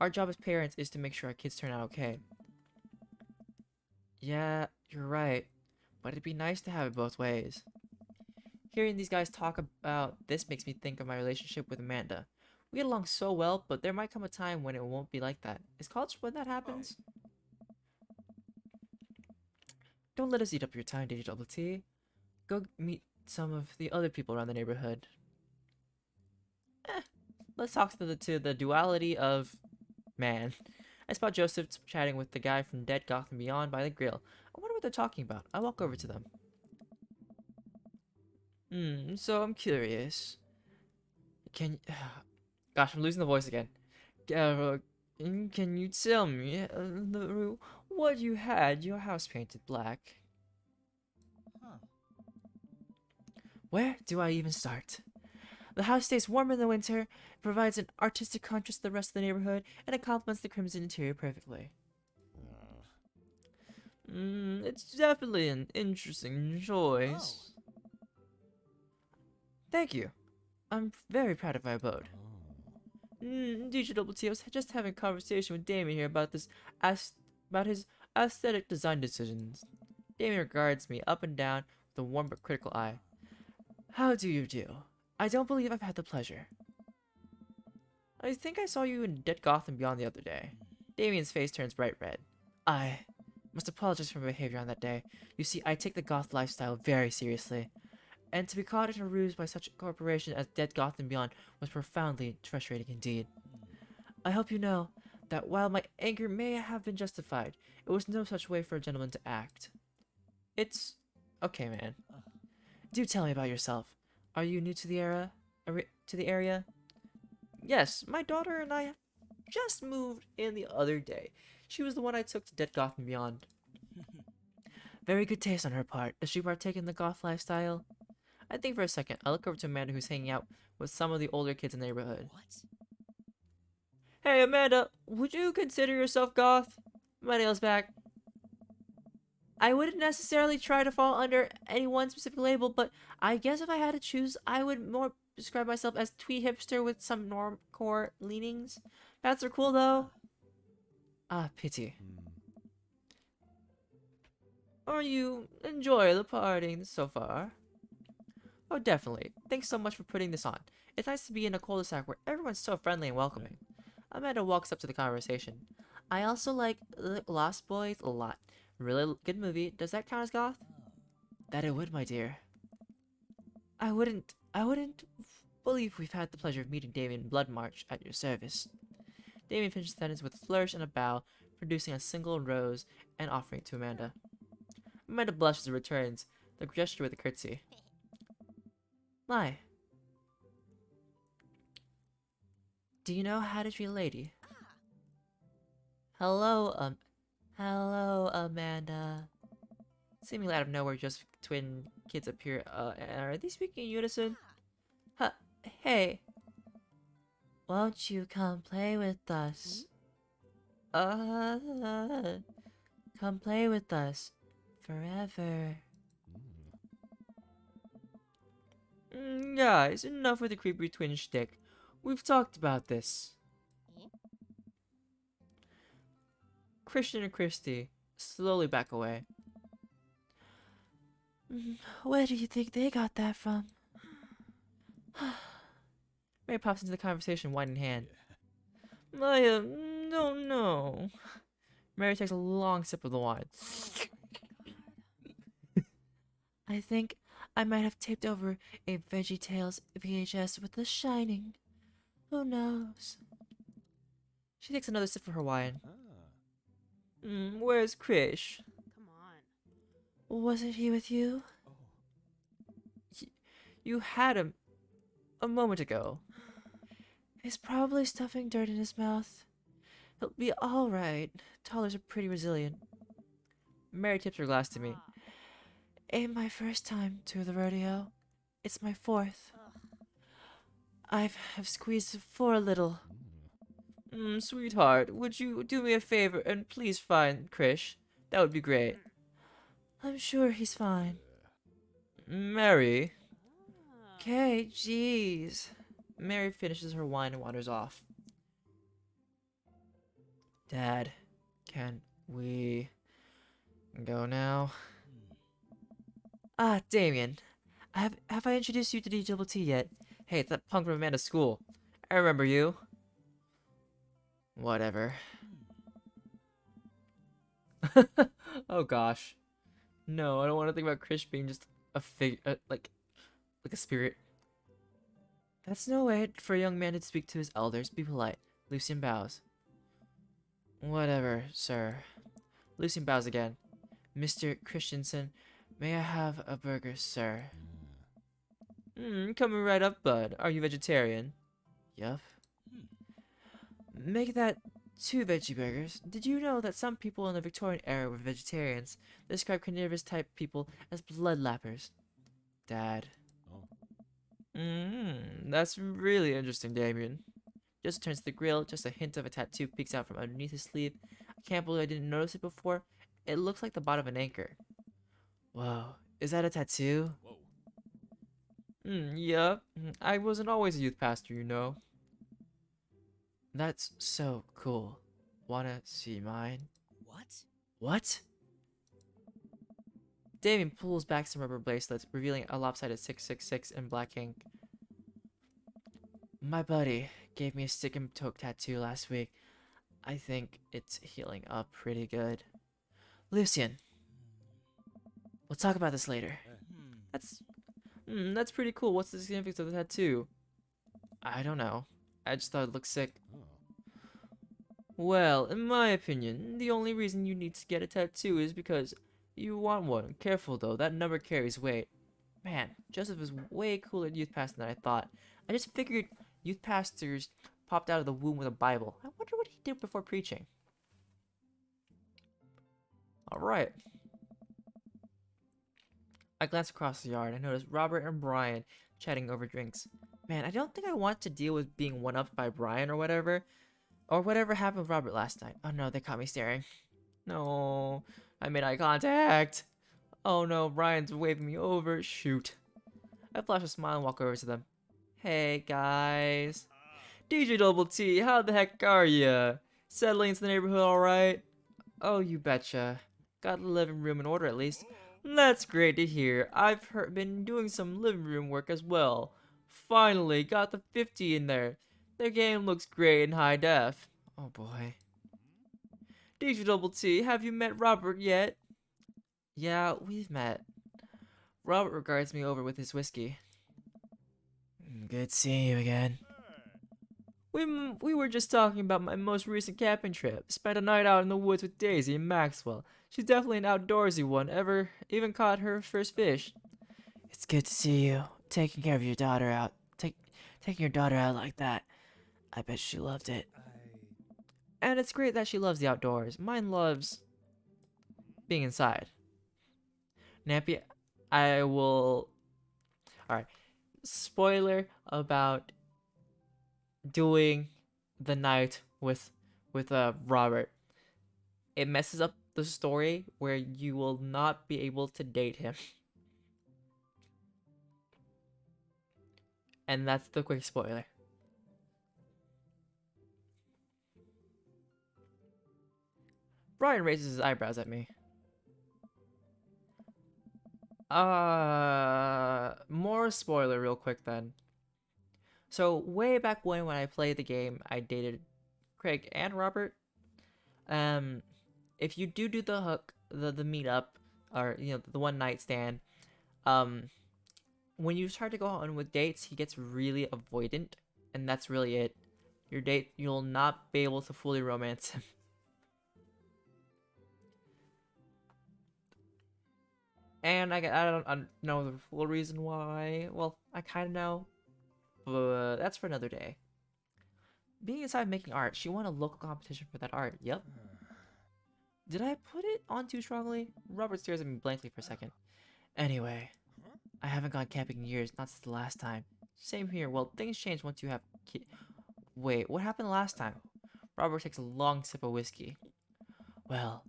Our job as parents is to make sure our kids turn out okay. Yeah, you're right, but it'd be nice to have it both ways. Hearing these guys talk about this makes me think of my relationship with Amanda. We get along so well, but there might come a time when it won't be like that. Is college when that happens? Don't let us eat up your time, DjDoubleT. Go meet some of the other people around the neighborhood. Let's talk to the duality of man. I spot Joseph chatting with the guy from Dead Gotham Beyond by the grill. I wonder what they're talking about. I walk over to them. So I'm curious. Gosh, I'm losing the voice again. Can you tell me what you had your house painted black? Huh. Where do I even start? The house stays warm in the winter, provides an artistic contrast to the rest of the neighborhood, and it complements the crimson interior perfectly. It's definitely an interesting choice. Thank you. I'm very proud of my abode. DjDoubleT, I was just having a conversation with Damien here about about his aesthetic design decisions. Damien regards me up and down with a warm but critical eye. How do you do? I don't believe I've had the pleasure. I think I saw you in Dead Gotham Beyond the other day. Damien's face turns bright red. I must apologize for my behavior on that day. You see, I take the goth lifestyle very seriously. And to be caught in a ruse by such a corporation as Dead Gotham Beyond was profoundly frustrating indeed. I hope you know that while my anger may have been justified, it was no such way for a gentleman to act. It's okay, man. Do tell me about yourself. Are you new to the area? Yes, my daughter and I just moved in the other day. She was the one I took to Dead Gotham Beyond. Very good taste on her part. Does she partake in the goth lifestyle? I think for a second. I look over to Amanda, who's hanging out with some of the older kids in the neighborhood. What? Hey, Amanda, would you consider yourself goth? My nail's back. I wouldn't necessarily try to fall under any one specific label, but I guess if I had to choose, I would more describe myself as twee hipster with some normcore leanings. Bats are cool, though. Ah, pity. Or you enjoy the partying so far? Oh, definitely. Thanks so much for putting this on. It's nice to be in a cul-de-sac where everyone's so friendly and welcoming. Amanda walks up to the conversation. I also like Lost Boys a lot. Really good movie. Does that count as goth? That it would, my dear. I wouldn't believe we've had the pleasure of meeting Damien Bloodmarch at your service. Damien finishes the sentence with a flourish and a bow, producing a single rose and offering it to Amanda. Amanda blushes and returns the gesture with a curtsy. Lie. Do you know how to treat a lady? Hello, Amanda. Seemingly out of nowhere, just twin kids appear. Are they speaking in unison? Hey. Won't you come play with us? Come play with us. Forever. Guys, enough with the creepy twin shtick. We've talked about this. Christian and Christy slowly back away. Where do you think they got that from? Mary pops into the conversation, wine in hand. I don't know. Mary takes a long sip of the wine. I think I might have taped over a VeggieTales VHS with The Shining. Who knows? She takes another sip of her wine. Where's Krish? Come on. Wasn't he with you? You had him a moment ago. He's probably stuffing dirt in his mouth. He'll be alright. Toddlers are pretty resilient. Mary tips her glass to me. Ain't my first time to the rodeo. It's my fourth. I've squeezed for a little. Sweetheart, would you do me a favor and please find Krish? That would be great. I'm sure he's fine. Mary. Okay, jeez. Mary finishes her wine and wanders off. Dad, can we go now? Ah, Damien. Have I introduced you to DjDoubleT yet? Hey, it's that punk from Amanda's school. I remember you. Whatever. Oh gosh. No, I don't want to think about Krish being just a figure, like a spirit. That's no way for a young man to speak to his elders. Be polite. Lucian bows. Whatever, sir. Lucian bows again. Mr. Christensen, may I have a burger, sir? Coming right up, bud. Are you vegetarian? Yup. Make that 2 veggie burgers. Did you know that some people in the Victorian era were vegetarians? They described carnivorous type people as bloodlappers. Dad. That's really interesting, Damien. Just turns to the grill, just a hint of a tattoo peeks out from underneath his sleeve. I can't believe I didn't notice it before. It looks like the bottom of an anchor. Whoa, is that a tattoo? Yeah. I wasn't always a youth pastor, you know. That's so cool. Wanna see mine? What? What? Damien pulls back some rubber bracelets, revealing a lopsided 666 in black ink. My buddy gave me a stick and poke tattoo last week. I think it's healing up pretty good. Lucian, we'll talk about this later. That's pretty cool. What's the significance of the tattoo? I don't know. I just thought it looked sick. Well, in my opinion, the only reason you need to get a tattoo is because you want one. Careful though, that number carries weight. Man, Joseph is way cooler youth pastor than I thought. I just figured youth pastors popped out of the womb with a Bible. I wonder what he did before preaching. Alright. I glance across the yard. I notice Robert and Brian chatting over drinks. Man, I don't think I want to deal with being one-upped by Brian or whatever. Or whatever happened with Robert last night. Oh no, they caught me staring. No, I made eye contact. Oh no, Brian's waving me over. Shoot. I flash a smile and walk over to them. Hey guys. DjDoubleT, how the heck are ya? Settling into the neighborhood alright? Oh, you betcha. Got the living room in order at least. That's great to hear. I've been doing some living room work as well. Finally, got the 50 in there. Their game looks great in high def. Oh boy. DjDoubleT, have you met Robert yet? Yeah, we've met. Robert regards me over with his whiskey. Good seeing you again. We were just talking about my most recent camping trip. Spent a night out in the woods with Daisy and Maxwell. She's definitely an outdoorsy one. Even caught her first fish. It's good to see you. Taking care of your daughter out. Taking your daughter out like that. I bet she loved it. And it's great that she loves the outdoors. Mine loves being inside. Nappy, I will... Alright. Spoiler about doing the night with Robert. It messes up the story where you will not be able to date him. And that's the quick spoiler. Brian raises his eyebrows at me. More spoiler real quick then. So way back when I played the game, I dated Craig and Robert. If you do the hook, the meetup, or the one night stand, when you start to go on with dates, he gets really avoidant, and that's really it. Your date, you'll not be able to fully romance him. And I don't know the full reason why. Well, I kind of know, but that's for another day. Being inside making art, she won a local competition for that art. Yep. Did I put it on too strongly? Robert stares at me blankly for a second. Anyway, I haven't gone camping in years, not since the last time. Same here. Well, things change once you have Wait, what happened last time? Robert takes a long sip of whiskey. Well,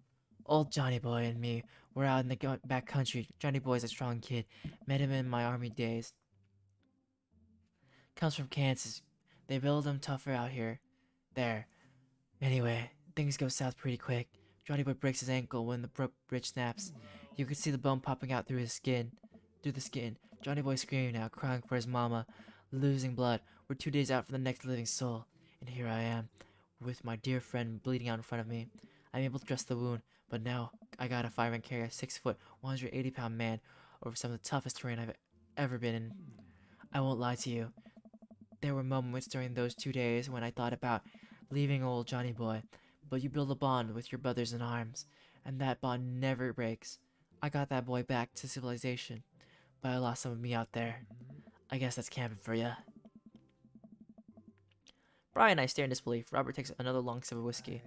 old Johnny Boy and me were out in the back country. Johnny Boy's a strong kid. Met him in my army days. Comes from Kansas. They build him tougher out here. There. Anyway, things go south pretty quick. Johnny Boy breaks his ankle when the bridge snaps. You can see the bone popping out through the skin. Johnny Boy screaming now, crying for his mama, losing blood. We're 2 days out from the next living soul. And here I am, with my dear friend bleeding out in front of me. I'm able to dress the wound, but now I gotta fireman carry a 6-foot, 180-pound man over some of the toughest terrain I've ever been in. I won't lie to you. There were moments during those 2 days when I thought about leaving old Johnny Boy, but you build a bond with your brothers in arms, and that bond never breaks. I got that boy back to civilization, but I lost some of me out there. I guess that's camping for ya. Brian and I stare in disbelief. Robert takes another long sip of whiskey.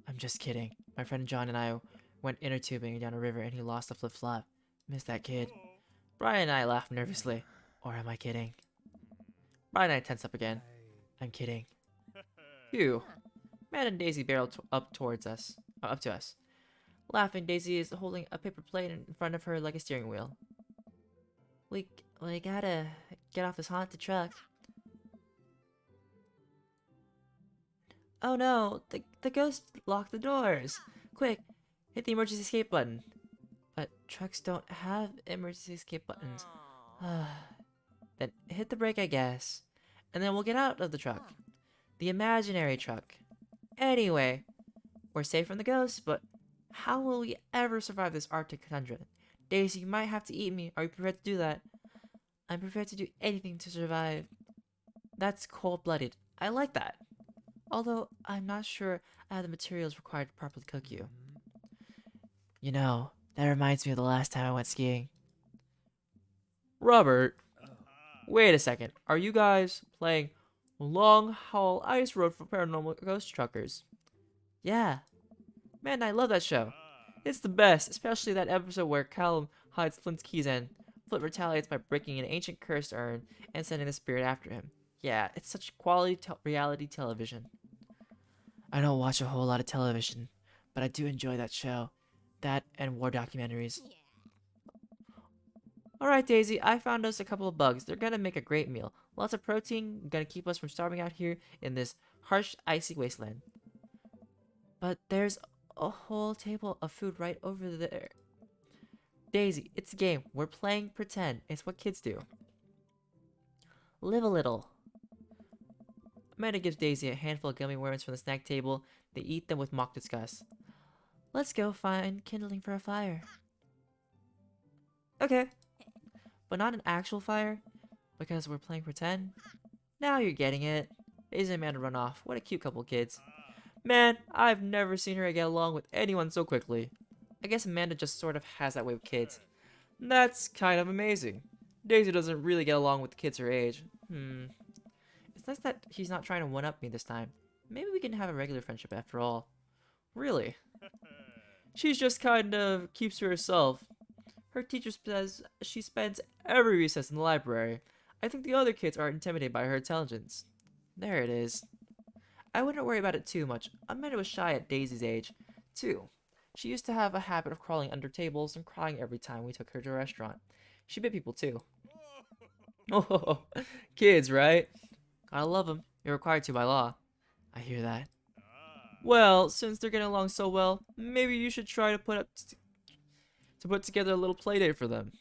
I'm just kidding. My friend John and I went inner tubing down a river and he lost a flip-flop. Miss that kid. Brian and I laugh nervously. Or am I kidding? Brian and I tense up again. I'm kidding. Phew. Matt and Daisy barrel up to us. Laughing, Daisy is holding a paper plate in front of her like a steering wheel. We gotta get off this haunted truck. Oh no, the ghost locked the doors. Quick, hit the emergency escape button. But trucks don't have emergency escape buttons. Then hit the brake, I guess. And then we'll get out of the truck. The imaginary truck. Anyway, we're safe from the ghosts, but how will we ever survive this Arctic tundra? Daisy, you might have to eat me. Are you prepared to do that? I'm prepared to do anything to survive. That's cold-blooded. I like that. Although, I'm not sure I have the materials required to properly cook you. You know, that reminds me of the last time I went skiing. Robert, wait a second. Are you guys playing Long Haul Ice Road for Paranormal Ghost Truckers? Yeah. Man, I love that show. It's the best, especially that episode where Callum hides Flint's keys and Flint retaliates by breaking an ancient cursed urn and sending the spirit after him. Yeah, it's such quality reality television. I don't watch a whole lot of television, but I do enjoy that show. That and war documentaries. Alright, Daisy, I found us a couple of bugs. They're gonna make a great meal. Lots of protein, gonna keep us from starving out here in this harsh, icy wasteland. But there's a whole table of food right over there. Daisy, it's a game. We're playing pretend. It's what kids do. Live a little. Amanda gives Daisy a handful of gummy worms from the snack table. They eat them with mock disgust. Let's go find kindling for a fire. Okay. But not an actual fire, because we're playing pretend. Now you're getting it. Daisy and Amanda run off. What a cute couple kids. Man, I've never seen her get along with anyone so quickly. I guess Amanda just sort of has that way with kids. That's kind of amazing. Daisy doesn't really get along with kids her age. It's nice that she's not trying to one-up me this time. Maybe we can have a regular friendship after all. Really? She's just kind of keeps to herself. Her teacher says she spends every recess in the library. I think the other kids are intimidated by her intelligence. There it is. I wouldn't worry about it too much. Amanda was shy at Daisy's age, too. She used to have a habit of crawling under tables and crying every time we took her to a restaurant. She bit people too. Oh, kids, right? Gotta love them. You're required to by law. I hear that. Well, since they're getting along so well, maybe you should try to put together a little playdate for them.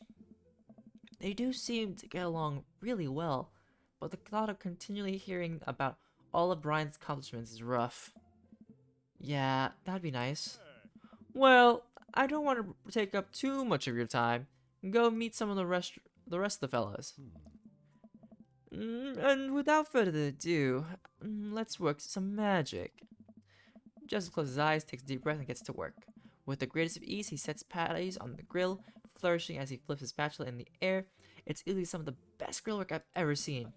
They do seem to get along really well, but the thought of continually hearing about all of Brian's accomplishments is rough. Yeah, that'd be nice. Well, I don't want to take up too much of your time. Go meet some of the rest of the fellas. And without further ado, let's work some magic. Joseph closes his eyes, takes a deep breath, and gets to work. With the greatest of ease, he sets patties on the grill, flourishing as he flips his spatula in the air. It's easily some of the best grill work I've ever seen.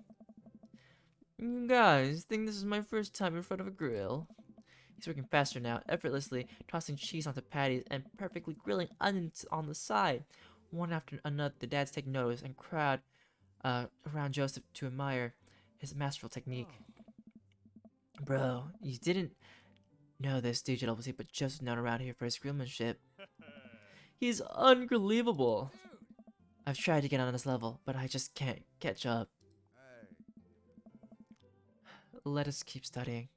You guys think this is my first time in front of a grill? He's working faster now, effortlessly tossing cheese onto patties and perfectly grilling onions on the side. One after another, the dads take notice and crowd around Joseph to admire his masterful technique. Bro, you didn't know this DjDoubleT, but Joseph's known around here for his grillmanship. He's unbelievable. I've tried to get on his level, but I just can't catch up. Let us keep studying.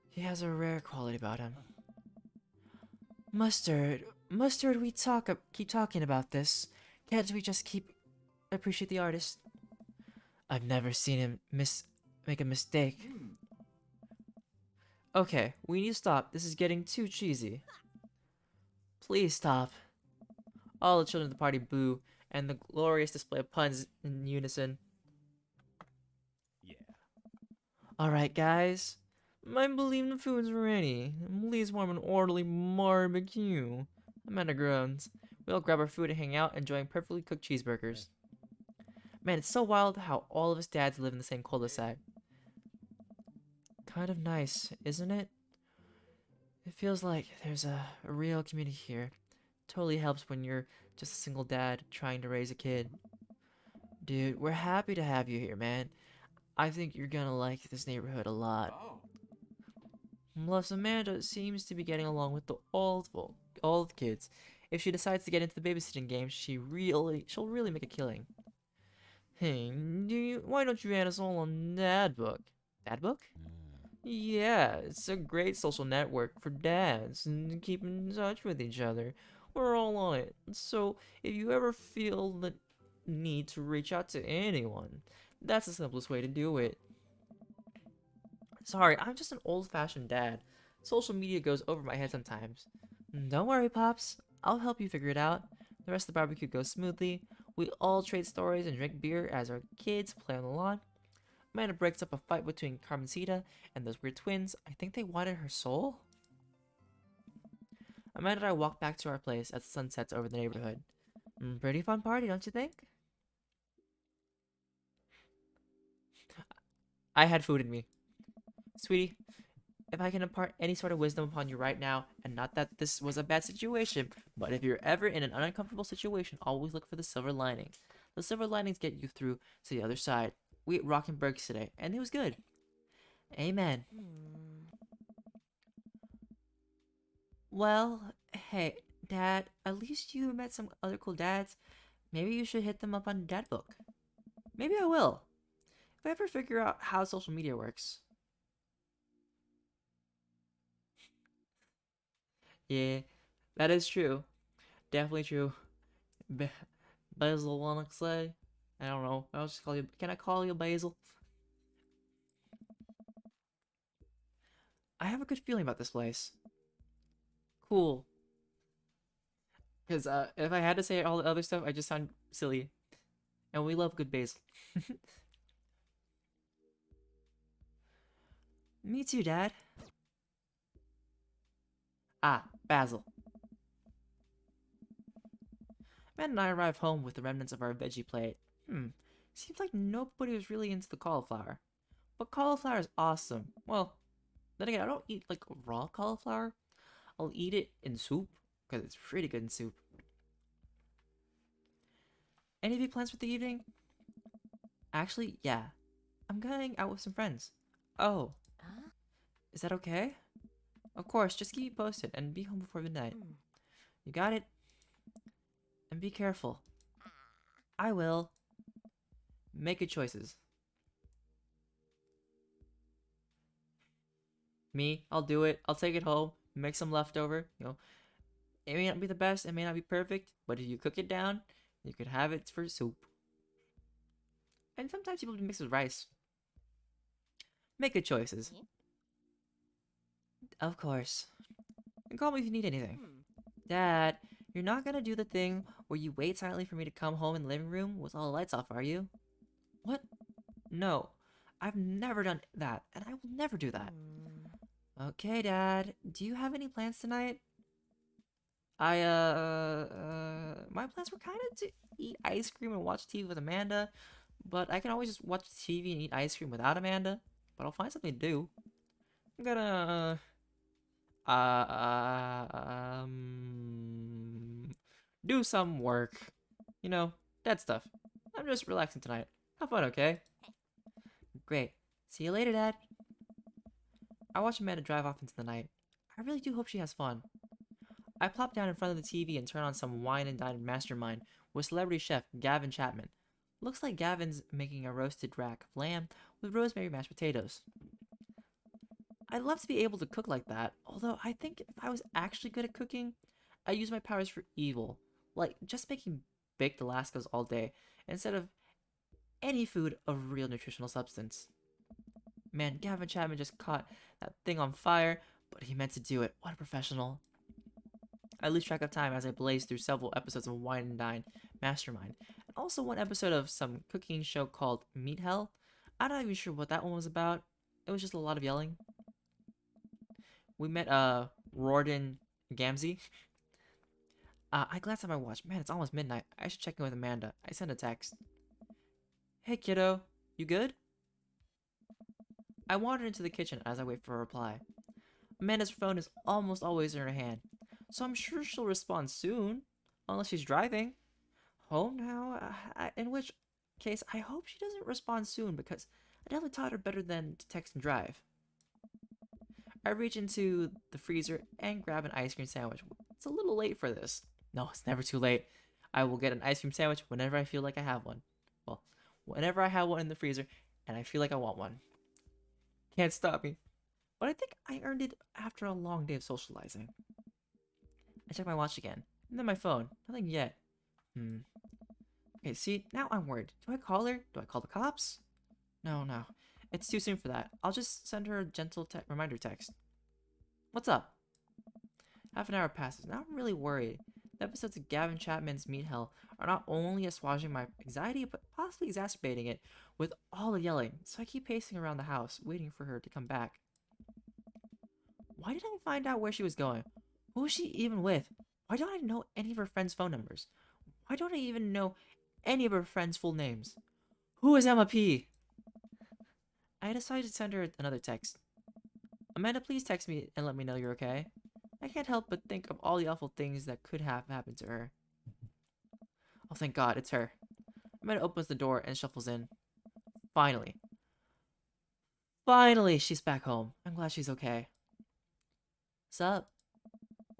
He has a rare quality about him. Mustard, we keep talking about this. Can't we just appreciate the artist? I've never seen him make a mistake. Okay, we need to stop. This is getting too cheesy. Please stop. All the children of the party boo, and the glorious display of puns in unison. Yeah. Alright, guys. I believe the food's ready. Please warm an orderly barbecue. Amanda groans. We all grab our food and hang out, enjoying perfectly cooked cheeseburgers. Man, it's so wild how all of us dads live in the same cul-de-sac. Kind of nice, isn't it? It feels like there's a real community here. Totally helps when you're just a single dad trying to raise a kid. Dude, we're happy to have you here, man. I think you're gonna like this neighborhood a lot. Oh. Plus, Amanda seems to be getting along with the old kids. If she decides to get into the babysitting game, she'll really make a killing. Hey, why don't you add us all on Dad Book? Dad Book? Yeah, it's a great social network for dads and keep in touch with each other. We're all on it. So if you ever feel the need to reach out to anyone, that's the simplest way to do it. Sorry, I'm just an old-fashioned dad. Social media goes over my head sometimes. Don't worry, Pops. I'll help you figure it out. The rest of the barbecue goes smoothly. We all trade stories and drink beer as our kids play on the lawn. Amanda breaks up a fight between Carmencita and those weird twins. I think they wanted her soul? Amanda and I walk back to our place as the sun sets over the neighborhood. Pretty fun party, don't you think? I had food in me. Sweetie, if I can impart any sort of wisdom upon you right now, and not that this was a bad situation, but if you're ever in an uncomfortable situation, always look for the silver lining. The silver linings get you through to the other side. We ate rockin' burgers today, and it was good. Amen. Well, hey, Dad, at least you met some other cool dads. Maybe you should hit them up on Dad Book. Maybe I will. If I ever figure out how social media works. Yeah, that is true. Definitely true. Basil wanna say? I don't know. I'll just call you. Can I call you Basil? I have a good feeling about this place. Cool. Because if I had to say all the other stuff, I just sound silly. And we love good basil. Me too, Dad. Ah, Basil. Matt and I arrive home with the remnants of our veggie plate. Seems like nobody was really into the cauliflower. But cauliflower is awesome. Well, then again, I don't eat like raw cauliflower. I'll eat it in soup, because it's pretty good in soup. Any big plans for the evening? Actually, yeah. I'm going out with some friends. Oh. Is that okay? Of course, just keep me posted and be home before midnight. You got it? And be careful. I will. Make good choices. Me, I'll do it. I'll take it home, make some leftover. You know, it may not be the best, it may not be perfect, but if you cook it down, you could have it for soup. And sometimes people mix with rice. Make good choices. Of course. And call me if you need anything. Dad, you're not gonna do the thing where you wait silently for me to come home in the living room with all the lights off, are you? What? No. I've never done that, and I will never do that. Okay, Dad. Do you have any plans tonight? My plans were kind of to eat ice cream and watch TV with Amanda, but I can always just watch TV and eat ice cream without Amanda. But I'll find something to do. I'm gonna, do some work. You know, that stuff. I'm just relaxing tonight. Have fun, okay? Great. See you later, Dad. I watch Amanda drive off into the night. I really do hope she has fun. I plop down in front of the TV and turn on some wine and dine mastermind with celebrity chef Gavin Chapman. Looks like Gavin's making a roasted rack of lamb with rosemary mashed potatoes. I'd love to be able to cook like that, although I think if I was actually good at cooking, I'd use my powers for evil, like just making baked Alaskas all day instead of any food of real nutritional substance. Man, Gavin Chapman just caught that thing on fire, but he meant to do it. What a professional. I lose track of time as I blaze through several episodes of Wine and Dine Mastermind, and also one episode of some cooking show called Meat Hell. I'm not even sure what that one was about. It was just a lot of yelling. We met Rorden Gamzee. I glanced at my watch. Man, it's almost midnight. I should check in with Amanda. I sent a text. Hey kiddo, you good? I wandered into the kitchen as I wait for a reply. Amanda's phone is almost always in her hand, so I'm sure she'll respond soon, unless she's driving. Home now? In which case, I hope she doesn't respond soon because I definitely taught her better than to text and drive. I reach into the freezer and grab an ice cream sandwich. It's a little late for this. No, it's never too late. I will get an ice cream sandwich whenever I feel like I have one. Well, whenever I have one in the freezer and I feel like I want one. Can't stop me. But I think I earned it after a long day of socializing. I check my watch again, and then my phone. Nothing yet. Okay, see, now I'm worried. Do I call her? Do I call the cops? No. It's too soon for that. I'll just send her a gentle reminder text. What's up? Half an hour passes. Now I'm really worried. The episodes of Gavin Chapman's Meat Hell are not only assuaging my anxiety, but possibly exacerbating it with all the yelling. So I keep pacing around the house, waiting for her to come back. Why did I find out where she was going? Who was she even with? Why don't I know any of her friends' phone numbers? Why don't I even know any of her friends' full names? Who is Emma P? I decided to send her another text. Amanda, please text me and let me know you're okay. I can't help but think of all the awful things that could have happened to her. Oh, thank God, it's her. Amanda opens the door and shuffles in. Finally. Finally, she's back home. I'm glad she's okay. Sup?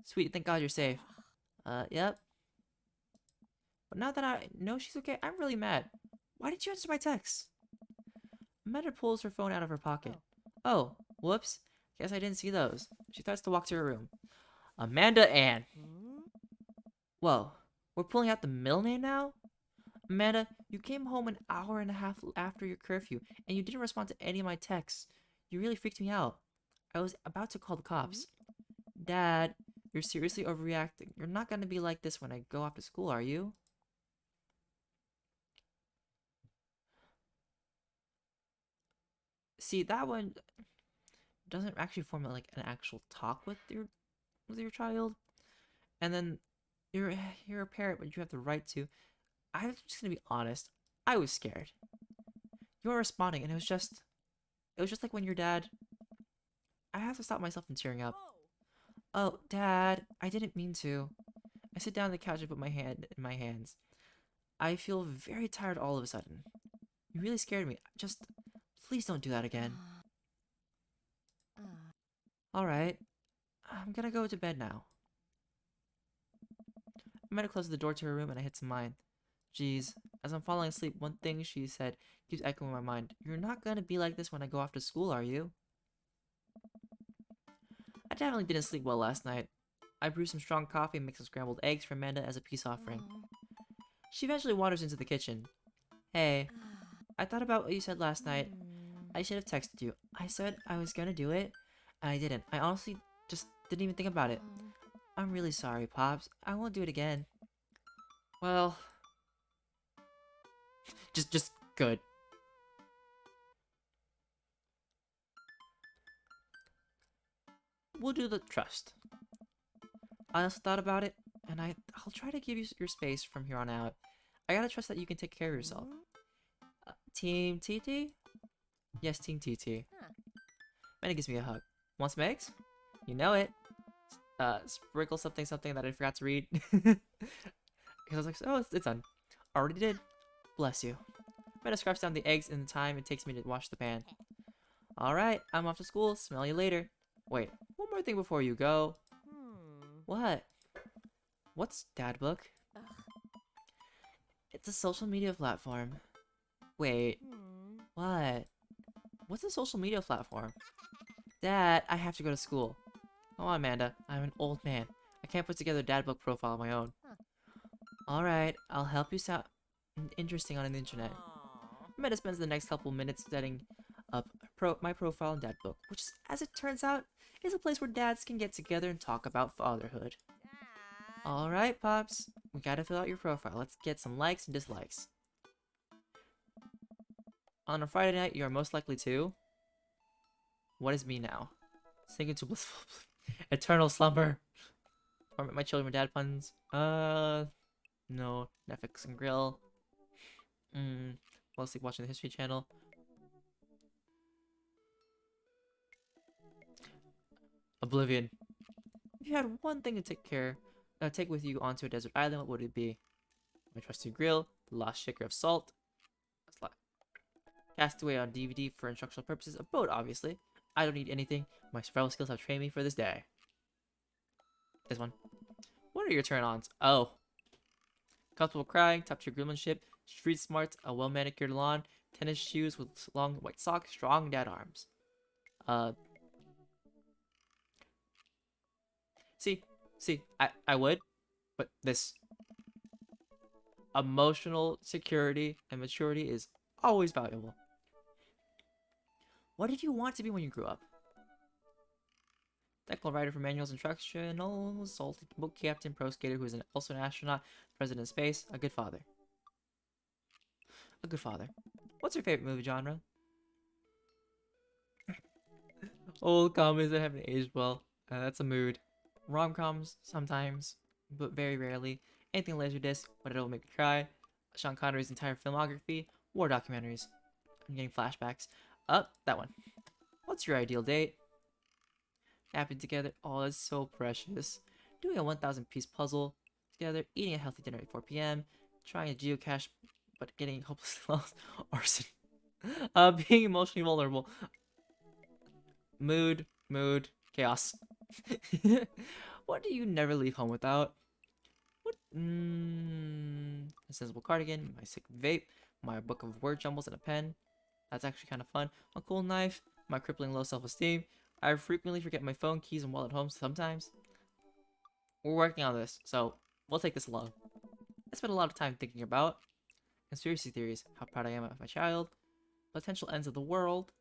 Sweet, thank God you're safe. Yep. But now that I know she's okay, I'm really mad. Why didn't you answer my text? Amanda pulls her phone out of her pocket. Oh, whoops. Guess I didn't see those. She starts to walk to her room. Amanda Ann. Whoa, we're pulling out the middle name now? Amanda, you came home an hour and a half after your curfew, and you didn't respond to any of my texts. You really freaked me out. I was about to call the cops. Dad, you're seriously overreacting. You're not going to be like this when I go off to school, are you? See, that one doesn't actually form like an actual talk with your child. And then you're a parent, but you have the right to. I'm just gonna be honest. I was scared. You were responding, and it was just like when your dad. I have to stop myself from tearing up. Oh, Dad, I didn't mean to. I sit down on the couch and put my hand in my hands. I feel very tired all of a sudden. You really scared me. Just, please don't do that again. Alright, I'm gonna go to bed now. I might have closed the door to her room and I hit some mine. Jeez, As I'm falling asleep, one thing she said keeps echoing in my mind. You're not gonna be like this when I go off to school, are you? I definitely didn't sleep well last night. I brewed some strong coffee and mixed some scrambled eggs for Amanda as a peace offering. She eventually wanders into the kitchen. Hey, I thought about what you said last night. I should have texted you. I said I was gonna do it, and I didn't. I honestly just didn't even think about it. I'm really sorry, Pops. I won't do it again. Well, just good. We'll do the trust. I also thought about it, and I'll try to give you your space from here on out. I gotta trust that you can take care of yourself. Team TT? Yes, Team TT. Manny gives me a hug. Want some eggs? You know it. Sprinkle something that I forgot to read. Because I was like, oh, it's done. Already did. Bless you. Manny scarfs down the eggs in the time it takes me to wash the pan. Alright, I'm off to school. Smell you later. Wait, one more thing before you go. What? What's DjDoubleT? It's a social media platform. Wait, what? What's a social media platform? Dad, I have to go to school. Come on, Amanda. I'm an old man. I can't put together a DjDoubleT profile on my own. Alright, I'll help you sound interesting on the internet. Amanda spends the next couple minutes setting up my profile on DjDoubleT, which, as it turns out, is a place where dads can get together and talk about fatherhood. Alright, Pops. We gotta fill out your profile. Let's get some likes and dislikes. On a Friday night, you are most likely to... What is me now? Sink into blissful eternal slumber. Torment my children with dad puns. No. Netflix and grill. Fall asleep watching the History Channel. Oblivion. If you had one thing to take with you onto a desert island, what would it be? My trusty grill, the lost shaker of salt, Castaway on DVD for instructional purposes, a boat, obviously. I don't need anything. My survival skills have trained me for this day. This one. What are your turn-ons? Oh. Comfortable crying, top-tier grillmanship, street smarts, a well-manicured lawn, tennis shoes with long white socks, strong dad arms. See, I would, but this emotional security and maturity is always valuable. What did you want to be when you grew up? Technical writer for manuals, instructionals, salted boat captain, pro skater who is also an astronaut, president of space, a good father. A good father. What's your favorite movie genre? Old comedies that haven't aged well. That's a mood. Rom-coms, sometimes, but very rarely. Anything Laserdisc, but it'll make me cry. Sean Connery's entire filmography. War documentaries. I'm getting flashbacks. That one. What's your ideal date? Napping together. Oh, it's so precious. Doing a 1,000-piece puzzle together. Eating a healthy dinner at 4 p.m. Trying to geocache, but getting hopelessly lost. Arson. Being emotionally vulnerable. Mood. Chaos. What do you never leave home without? What? A sensible cardigan, my sick vape, my book of word jumbles, and a pen. That's actually kind of fun. A cool knife, my crippling low self-esteem. I frequently forget my phone, keys, and wallet at home sometimes. We're working on this, so we'll take this along. I spent a lot of time thinking about conspiracy theories, how proud I am of my child, potential ends of the world,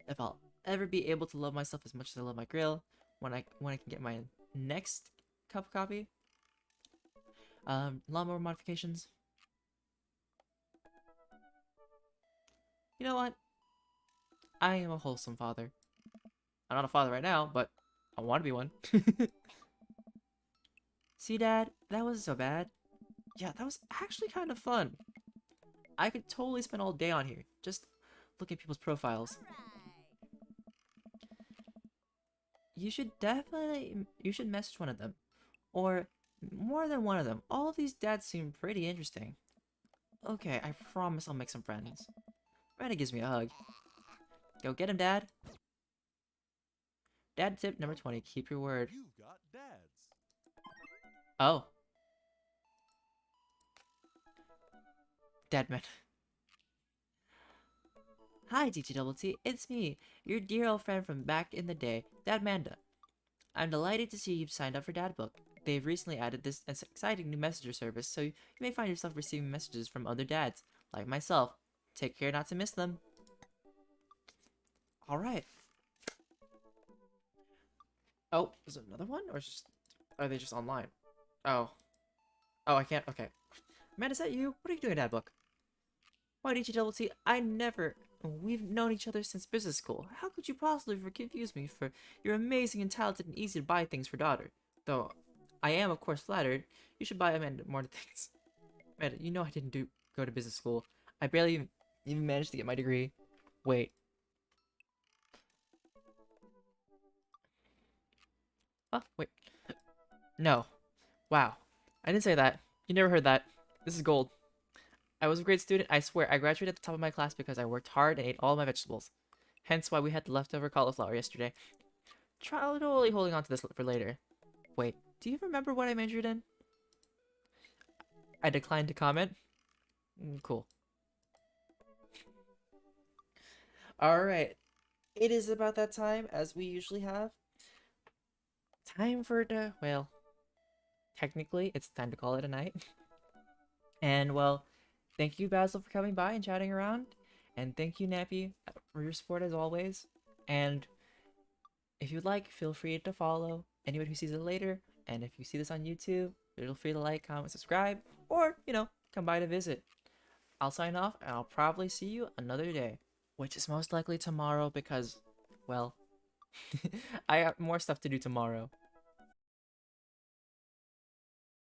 if I'll ever be able to love myself as much as I love my grill, when I can get my next cup of coffee, lawnmower modifications. You know what? I am a wholesome father. I'm not a father right now, but I want to be one. See, Dad, that wasn't so bad. Yeah, that was actually kind of fun. I could totally spend all day on here, just looking at people's profiles. You should message one of them. Or more than one of them. All of these dads seem pretty interesting. Okay, I promise I'll make some friends. Randy gives me a hug. Go get him, Dad. Dad tip number 20, keep your word. You've got dads. Oh. Deadman. Hi, DjDoubleT, it's me, your dear old friend from back in the day, Dadmanda. I'm delighted to see you've signed up for Dadbook. They've recently added this exciting new messenger service, so you may find yourself receiving messages from other dads, like myself. Take care not to miss them. Alright. Oh, is it another one? Or are they just online? Oh. Oh, I can't. Okay. Man, is that you? What are you doing at Dadbook? Why did you DjDoubleT? I never. We've known each other since business school. How could you possibly confuse me for your amazing and talented and easy to buy things for daughter? Though I am, of course, flattered. You should buy Amanda more things. Amanda, you know I didn't go to business school. I barely even managed to get my degree. Wait. Oh, wait. No. Wow. I didn't say that. You never heard that. This is gold. I was a great student, I swear. I graduated at the top of my class because I worked hard and ate all my vegetables. Hence why we had the leftover cauliflower yesterday. Totally holding on to this for later. Wait, do you remember what I majored in? I declined to comment. Cool. Alright. It is about that time, as we usually have. Time for the, well, technically, it's time to call it a night. And, well, thank you, Basil, for coming by and chatting around. And thank you, Nappy, for your support as always. And if you'd like, feel free to follow anyone who sees it later. And if you see this on YouTube, feel free to like, comment, subscribe, or, come by to visit. I'll sign off, and I'll probably see you another day. Which is most likely tomorrow because, well, I got more stuff to do tomorrow.